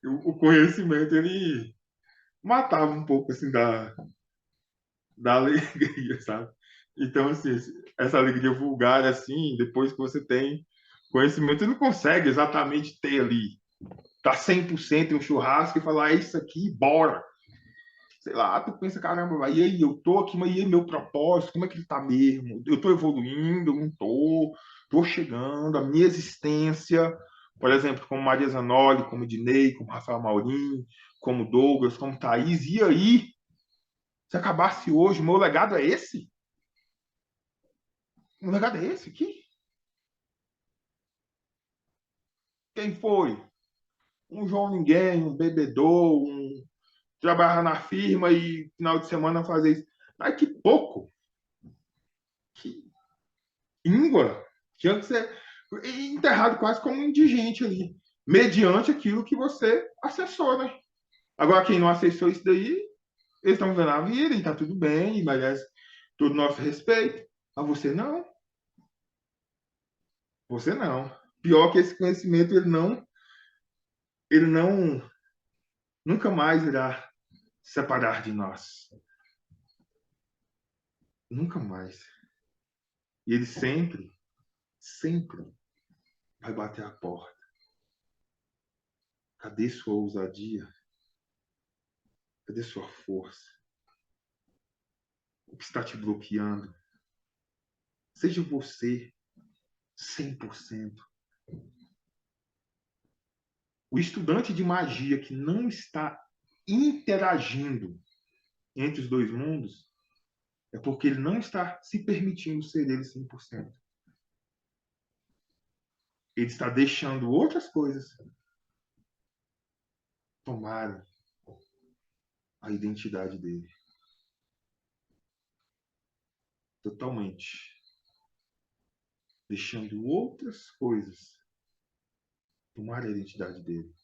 o conhecimento, ele matava um pouco assim da alegria, sabe? Então, assim, essa alegria vulgar, assim, depois que você tem conhecimento, você não consegue exatamente ter ali, tá 100% em um churrasco e falar, é isso aqui, bora. sei lá, tu pensa, caramba, e aí, eu tô aqui, mas e aí, meu propósito, como é que ele tá mesmo? Eu tô evoluindo, eu não tô, tô chegando, a minha existência, por exemplo, como Maria Zanoli, como Ednei, como Rafael Maurinho, como Douglas, como Thaís, e aí, se acabasse hoje, o meu legado é esse? O meu legado é esse aqui? Quem foi? Um João Ninguém, um bebedor, um trabalhar na firma e final de semana fazer isso. Ai, que pouco! Que íngua! Tinha que ser enterrado quase como um indigente ali, mediante aquilo que você acessou, né? Agora, quem não acessou isso daí, eles estão vendo a vida e tá tudo bem, e merece todo o nosso respeito. Mas você não. Você não. Pior que esse conhecimento, ele não, nunca mais irá separar de nós. Nunca mais. E ele sempre, sempre vai bater a porta. Cadê sua ousadia? Cadê sua força? O que está te bloqueando? Seja você 100%. O estudante de magia que não está interagindo entre os dois mundos é porque ele não está se permitindo ser ele 100%. Ele está deixando outras coisas tomarem a identidade dele. Totalmente. Deixando outras coisas tomar a identidade dele.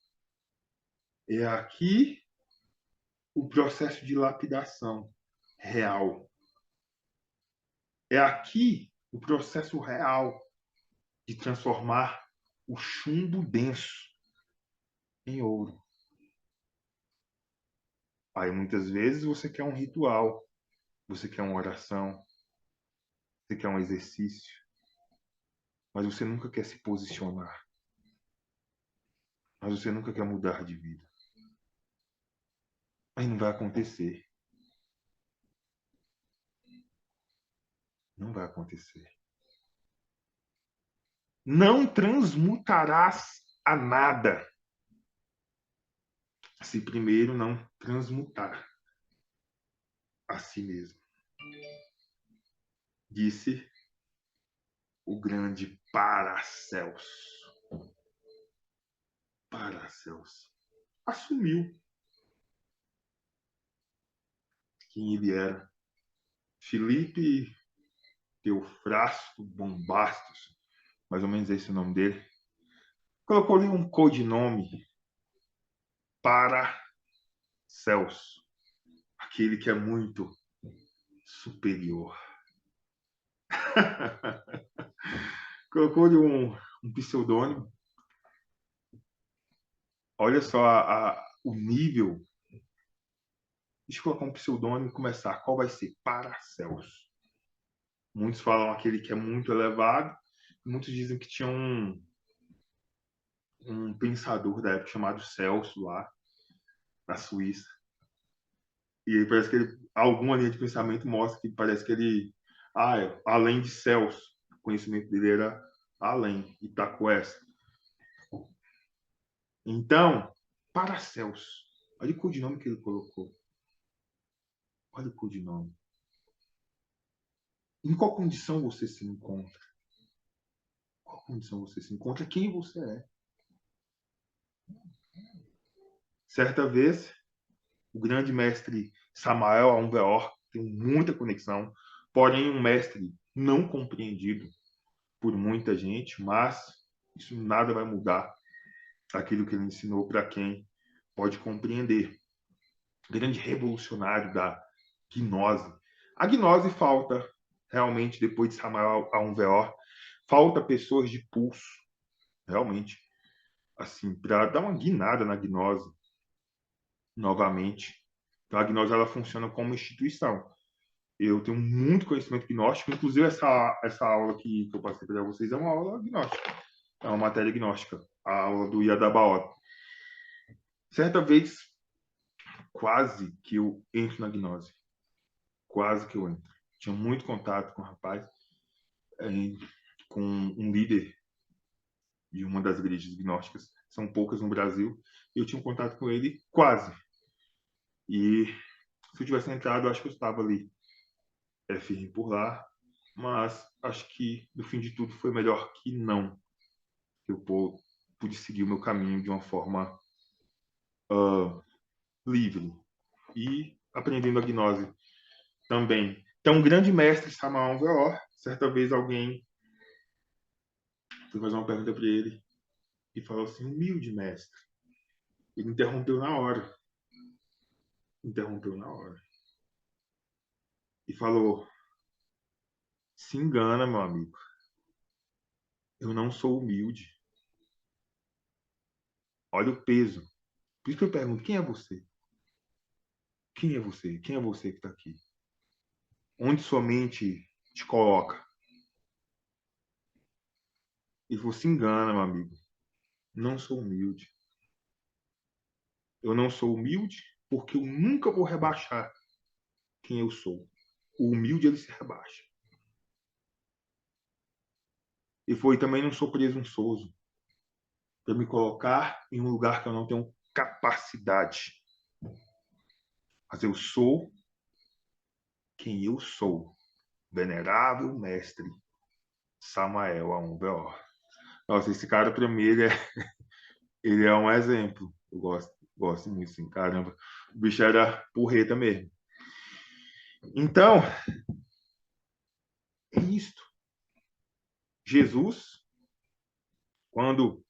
É aqui o processo de lapidação real. É aqui o processo real de transformar o chumbo denso em ouro. Aí muitas vezes você quer um ritual, você quer uma oração, você quer um exercício, mas você nunca quer se posicionar, mas você nunca quer mudar de vida. Aí não vai acontecer. Não vai acontecer. Não transmutarás a nada se primeiro não transmutar a si mesmo. Disse o grande Paracelso. Paracelso assumiu quem ele era. Felipe Teofrasto Bombastos, mais ou menos esse é o nome dele, colocou-lhe um codinome Paracelso, aquele que é muito superior. Colocou-lhe um pseudônimo. Olha só o nível. Deixa eu colocar um pseudônimo e começar. Qual vai ser? Paracelso. Muitos falam aquele que é muito elevado. Muitos dizem que tinha um pensador da época chamado Celso lá, na Suíça. E parece que alguma linha de pensamento mostra que parece que ele, além de Celso, o conhecimento dele era além, e tá com essa. Então, Paracelso, olha o codinome que ele colocou. Olha o codinome. Em qual condição você se encontra? Qual condição você se encontra? Quem você é? Certa vez, o grande mestre Samael Aumveor tem muita conexão, porém um mestre não compreendido por muita gente, mas isso nada vai mudar aquilo que ele ensinou para quem pode compreender. Grande revolucionário da gnose. A gnose falta realmente depois de Samael Aumveor, falta pessoas de pulso, realmente, assim, para dar uma guinada na gnose novamente. Então, a gnose ela funciona como instituição. Eu tenho muito conhecimento gnóstico, inclusive essa aula que eu passei para vocês é uma aula gnóstica, é uma matéria gnóstica, a aula do Yadabaoth. Certa vez, quase que eu entro na gnose. Quase que eu entro. Tinha muito contato com o rapaz, com um líder de uma das igrejas gnósticas. São poucas no Brasil. Eu tinha um contato com ele quase. E se eu tivesse entrado, eu acho que eu estava ali firme por lá. Mas acho que, no fim de tudo, foi melhor que não. Eu pude seguir o meu caminho de uma forma livre. E aprendendo a gnose também. Então, um grande mestre, Samael Weor, certa vez alguém foi fazer uma pergunta para ele e falou assim: humilde mestre. Ele interrompeu na hora. Interrompeu na hora. E falou: se engana, meu amigo. Eu não sou humilde. Olha o peso. Por isso que eu pergunto: quem é você? Quem é você? Quem é você que está aqui? Onde sua mente te coloca? E você engana, meu amigo. Não sou humilde. Eu não sou humilde porque eu nunca vou rebaixar quem eu sou. O humilde, ele se rebaixa. E foi também não sou presunçoso para me colocar em um lugar que eu não tenho capacidade. Mas eu sou quem eu sou. Venerável mestre Samael Aumbeor. Nossa, esse cara para mim ele é um exemplo. Eu gosto muito, assim, caramba. O bicho era porreta mesmo. Então, é isto. Jesus, quando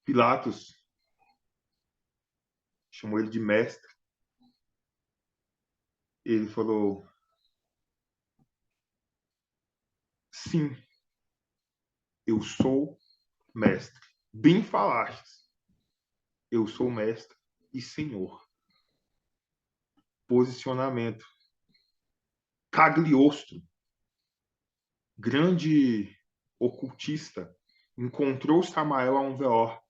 Pilatos chamou ele de mestre, ele falou: sim, eu sou mestre. Bem falastes. Eu sou mestre e senhor. Posicionamento. Cagliostro, grande ocultista, encontrou Samael Aumveor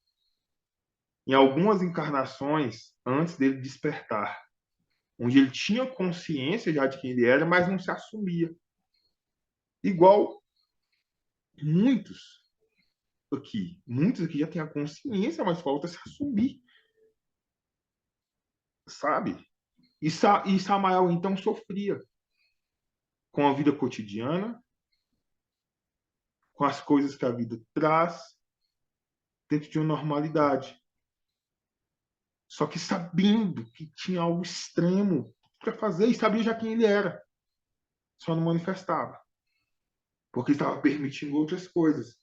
em algumas encarnações antes dele despertar, onde ele tinha consciência já de quem ele era, mas não se assumia. Igual muitos aqui já têm a consciência, mas falta se assumir, sabe? E Samael então sofria com a vida cotidiana, com as coisas que a vida traz, dentro de uma normalidade. Só que sabendo que tinha algo extremo para fazer e sabia já quem ele era. Só não manifestava. Porque estava permitindo outras coisas.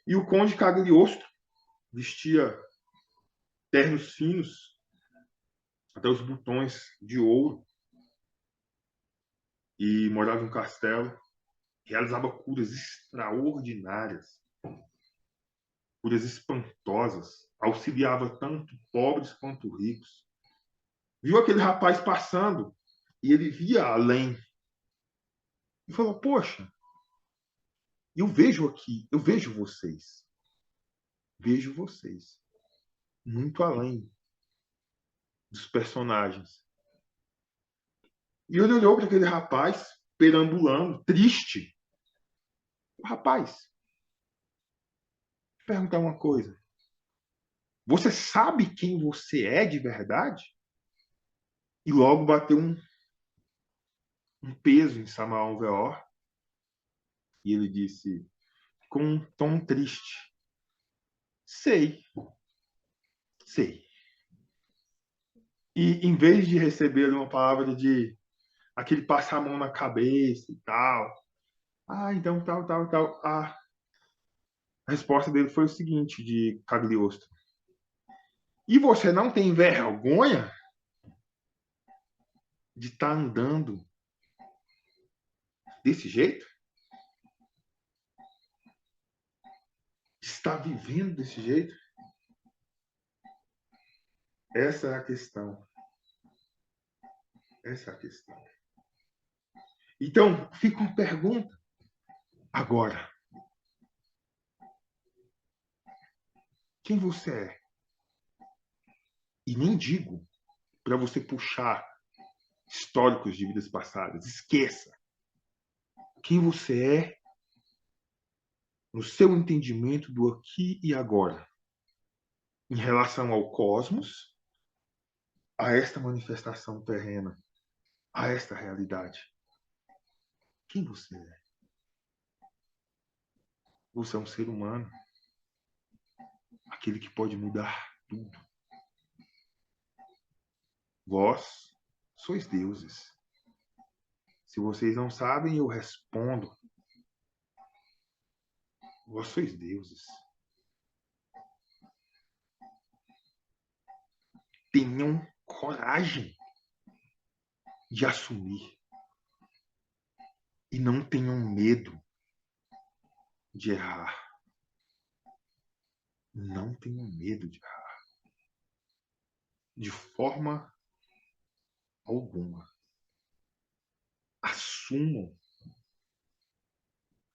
E o conde Cagliostro vestia ternos finos, até os botões de ouro, e morava em um castelo. Realizava curas extraordinárias, curas espantosas. Auxiliava tanto pobres quanto ricos. Viu aquele rapaz passando e ele via além. E falou: poxa, eu vejo aqui, eu vejo vocês. Vejo vocês. Muito além dos personagens. E ele olhou para aquele rapaz, perambulando, triste. O rapaz, perguntar uma coisa. Você sabe quem você é de verdade? E logo bateu um peso em Samael Veor. E ele disse, com um tom triste: sei, sei. E em vez de receber uma palavra de aquele passar a mão na cabeça e tal, então tal. A resposta dele foi o seguinte, de Cagliostro: e você não tem vergonha de estar andando desse jeito? De estar vivendo desse jeito? Essa é a questão. Essa é a questão. Então, fica uma pergunta agora. Quem você é? E nem digo para você puxar históricos de vidas passadas. Esqueça quem você é no seu entendimento do aqui e agora, em relação ao cosmos, a esta manifestação terrena, a esta realidade. Quem você é? Você é um ser humano, aquele que pode mudar tudo. Vós sois deuses. Se vocês não sabem, eu respondo. Vós sois deuses. Tenham coragem de assumir. E não tenham medo de errar. Não tenham medo de errar. De forma alguma. Assumam.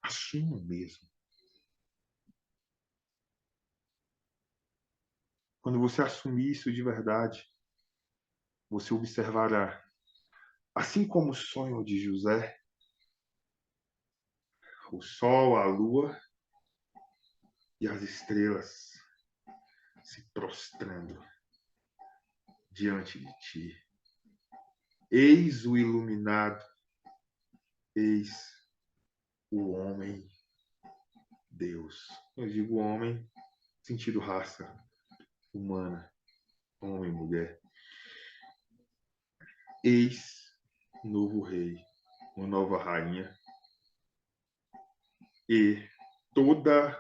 Assumam mesmo. Quando você assumir isso de verdade, você observará, assim como o sonho de José, o sol, a lua e as estrelas se prostrando diante de ti. Eis o iluminado, eis o homem Deus. Eu digo homem, sentido raça humana, homem, mulher. Eis um novo rei, uma nova rainha, e toda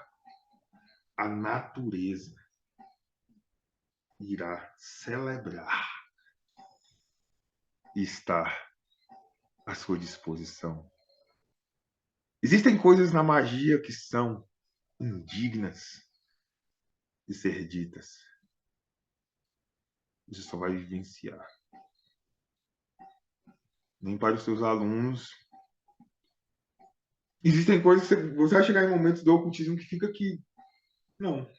a natureza irá celebrar e estar à sua disposição. Existem coisas na magia que são indignas de ser ditas. Você só vai vivenciar. Nem para os seus alunos. Existem coisas que você vai chegar em momentos do ocultismo que fica aqui. Não.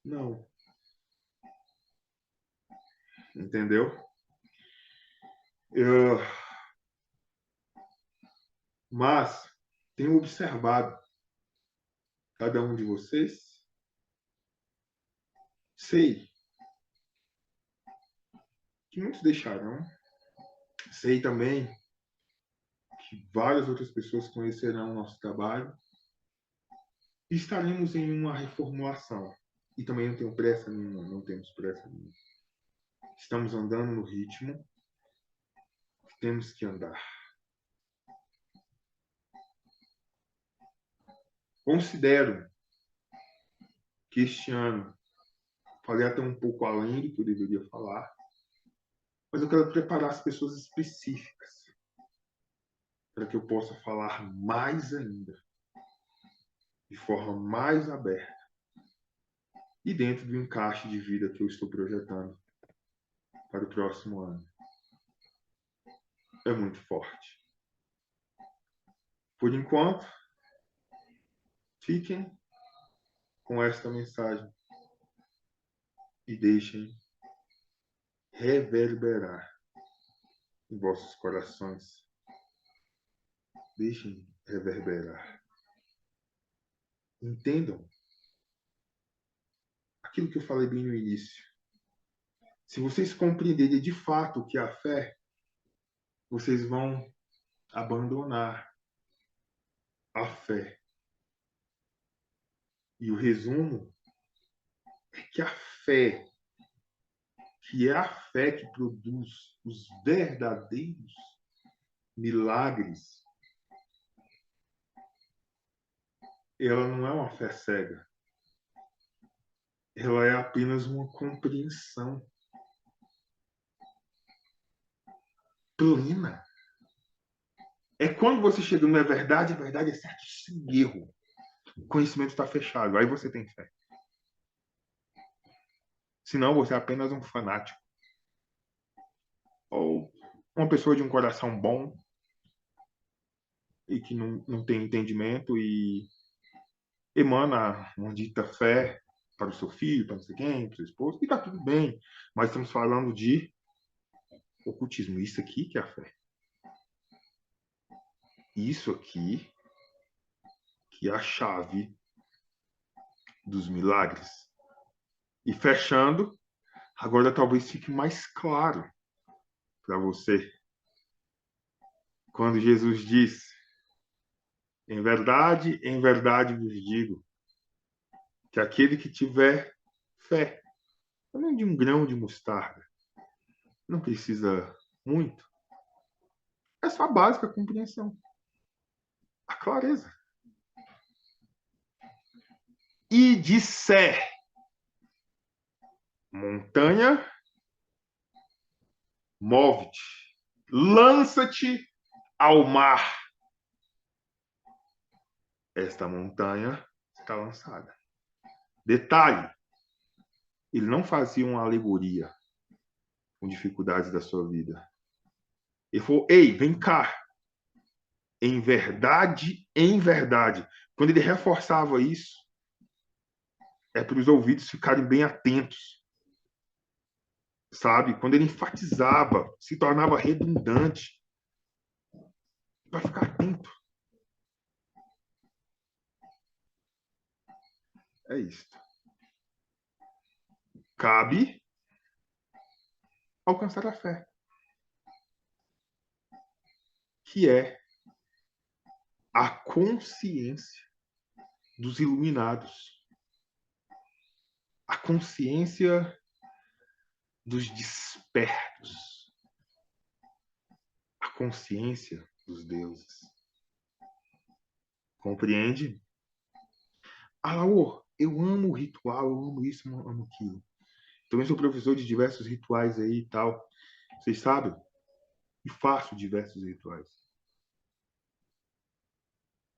Não. Entendeu? Mas tenho observado cada um de vocês. Sei que muitos deixarão. Sei também que várias outras pessoas conhecerão o nosso trabalho. E estaremos em uma reformulação. E também não tenho pressa nenhuma, não temos pressa nenhuma. Estamos andando no ritmo que temos que andar. Considero que este ano falei até um pouco além do que eu deveria falar, mas eu quero preparar as pessoas específicas para que eu possa falar mais ainda, de forma mais aberta e dentro do encaixe de vida que eu estou projetando para o próximo ano. É muito forte. Por enquanto, fiquem com esta mensagem e deixem reverberar em vossos corações. Deixem reverberar. Entendam aquilo que eu falei bem no início. Se vocês compreenderem de fato o que é a fé, vocês vão abandonar a fé. E o resumo é que a fé, que é a fé que produz os verdadeiros milagres, ela não é uma fé cega. Ela é apenas uma compreensão plena. É quando você chega no é verdade é certo, sem erro. O conhecimento está fechado. Aí você tem fé. Senão você é apenas um fanático. Ou uma pessoa de um coração bom e que não tem entendimento e emana uma dita fé para o seu filho, para não sei quem, para o seu esposo, e está tudo bem. Mas estamos falando de ocultismo. Isso aqui que é a fé. Isso aqui que é a chave dos milagres. E fechando, agora talvez fique mais claro para você. Quando Jesus diz: em verdade vos digo, que aquele que tiver fé, nem de um grão de mostarda, não precisa muito, é só a básica compreensão, a clareza. E disser, montanha, move-te, lança-te ao mar. Esta montanha está lançada. Detalhe, ele não fazia uma alegoria com dificuldades da sua vida. Ele falou: ei, vem cá. Em verdade, em verdade. Quando ele reforçava isso, é para os ouvidos ficarem bem atentos. Sabe? Quando ele enfatizava, se tornava redundante. Para ficar atento. É isto. Cabe alcançar a fé, que é a consciência dos iluminados, a consciência dos despertos, a consciência dos deuses. Compreende? Alaor, eu amo o ritual, eu amo isso, eu amo aquilo. Também sou professor de diversos rituais aí e tal. Vocês sabem? E faço diversos rituais.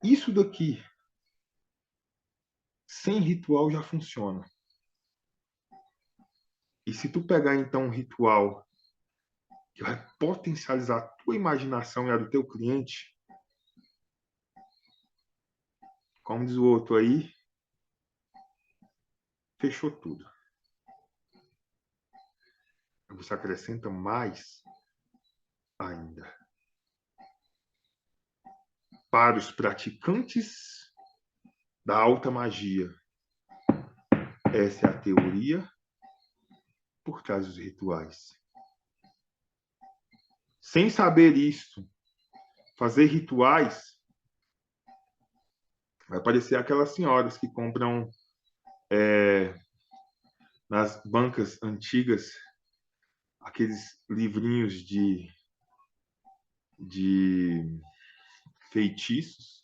Isso daqui, sem ritual, já funciona. E se tu pegar, então, um ritual que vai potencializar a tua imaginação e a do teu cliente, como diz o outro aí, fechou tudo. Você acrescenta mais ainda. Para os praticantes da alta magia, essa é a teoria por trás dos rituais. Sem saber isso, fazer rituais, vai parecer aquelas senhoras que compram nas bancas antigas aqueles livrinhos de feitiços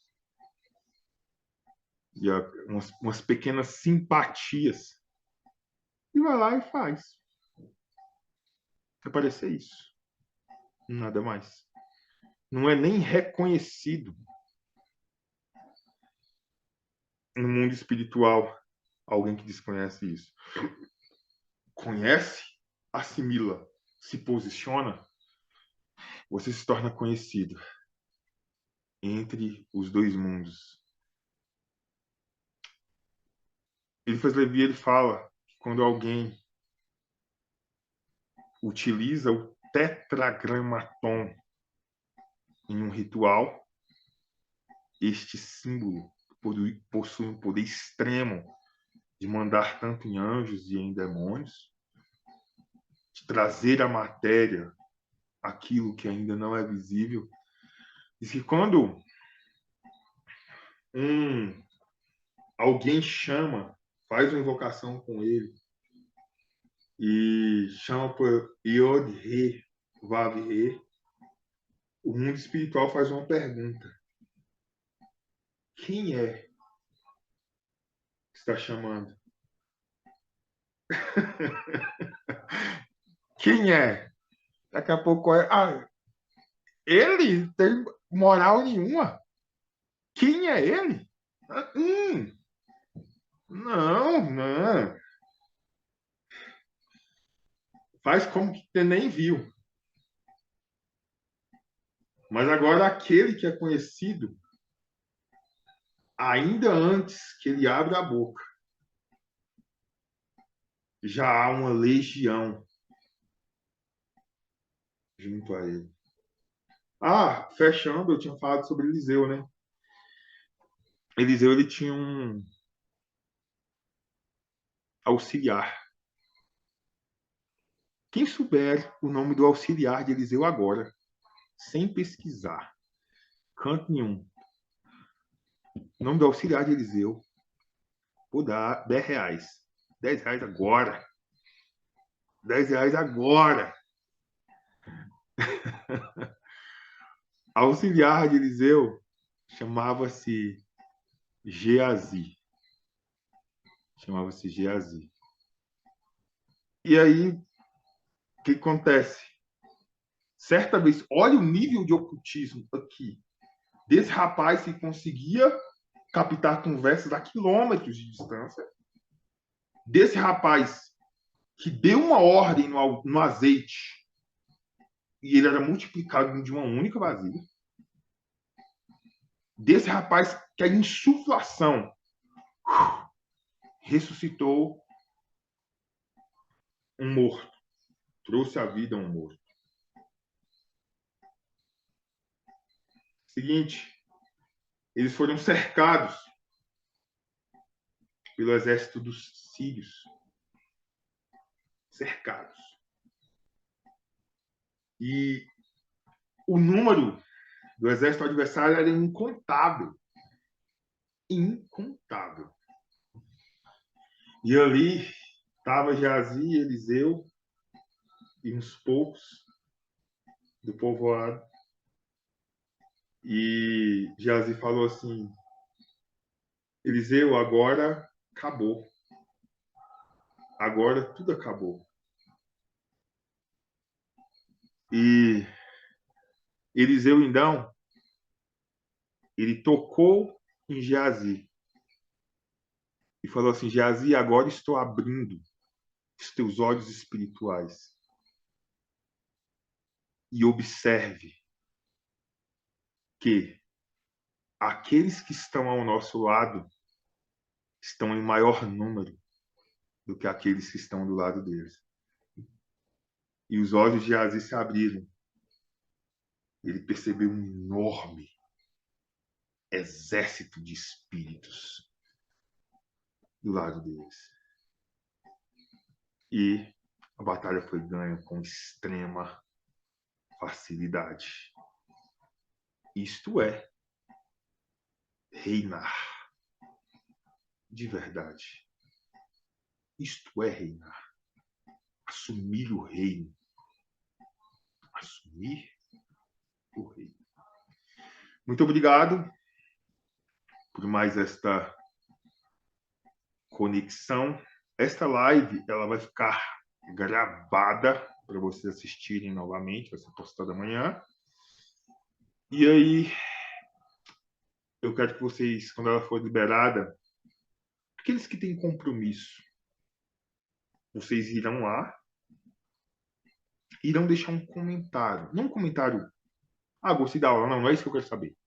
e umas pequenas simpatias e vai lá e faz. Vai parecer isso. Nada mais. Não é nem reconhecido no mundo espiritual alguém que desconhece isso. Conhece, assimila, se posiciona, você se torna conhecido entre os dois mundos. Eliphas Levi, ele fala que quando alguém utiliza o tetragramaton em um ritual, este símbolo possui um poder extremo de mandar tanto em anjos e em demônios, de trazer à matéria aquilo que ainda não é visível. Diz que quando alguém chama, faz uma invocação com ele e chama por Yod He Vav He, o mundo espiritual faz uma pergunta: quem é que está chamando? Quem é? Daqui a pouco é. Ah, ele tem moral nenhuma. Quem é ele? Não, não. Faz como que você nem viu. Mas agora aquele que é conhecido, ainda antes que ele abra a boca, já há uma legião junto a ele. Fechando, eu tinha falado sobre Eliseu, né? Eliseu, ele tinha um auxiliar. Quem souber o nome do auxiliar de Eliseu agora, sem pesquisar, canto nenhum, o nome do auxiliar de Eliseu, vou dar R$10. R$10 agora. R$10 agora. Auxiliar de Eliseu chamava-se Geazi. Chamava-se Geazi. E aí, o que acontece? Certa vez, olha o nível de ocultismo aqui. Desse rapaz que conseguia captar conversas a quilômetros de distância. Desse rapaz que deu uma ordem no azeite e ele era multiplicado de uma única vasilha. Desse rapaz que a insuflação ressuscitou um morto, trouxe à vida um morto. Seguinte, eles foram cercados pelo exército dos sírios. Cercados. E o número do exército adversário era incontável. Incontável. E ali estava Geazi, Eliseu e uns poucos do povoado. E Geazi falou assim: Eliseu, agora acabou. Agora tudo acabou. E Eliseu, então, ele tocou em Geazi e falou assim: Geazi, agora estou abrindo os teus olhos espirituais e observe que aqueles que estão ao nosso lado estão em maior número do que aqueles que estão do lado deles. E os olhos de Geazi se abriram. Ele percebeu um enorme exército de espíritos do lado deles. E a batalha foi ganha com extrema facilidade. Isto é reinar de verdade. Isto é reinar. Assumir o reino. Assumir o reino. Muito obrigado por mais esta conexão. Esta live ela vai ficar gravada para vocês assistirem novamente, vai ser postada amanhã. E aí, eu quero que vocês, quando ela for liberada, aqueles que têm compromisso, vocês irão lá, irão deixar um comentário. Não um comentário, gostei da aula. Não, não é isso que eu quero saber.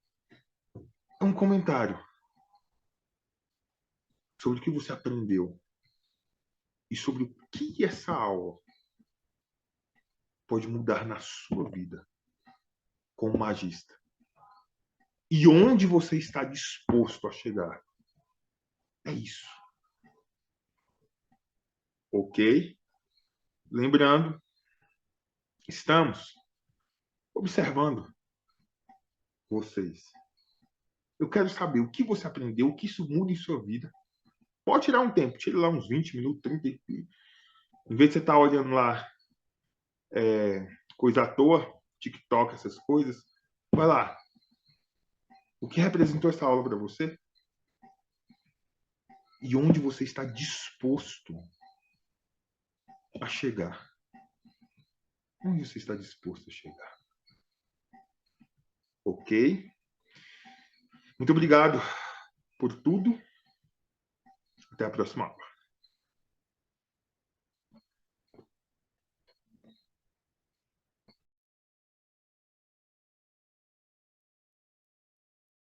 É um comentário sobre o que você aprendeu e sobre o que essa aula pode mudar na sua vida como magista. E onde você está disposto a chegar. É isso. Ok? Lembrando, estamos observando vocês. Eu quero saber o que você aprendeu, o que isso muda em sua vida. Pode tirar um tempo, tire lá uns 20 minutos, 30. Em vez de você estar olhando lá coisa à toa, TikTok, essas coisas, vai lá. O que representou essa aula para você? E onde você está disposto a chegar? Onde você está disposto a chegar? Ok? Muito obrigado por tudo. Até a próxima aula.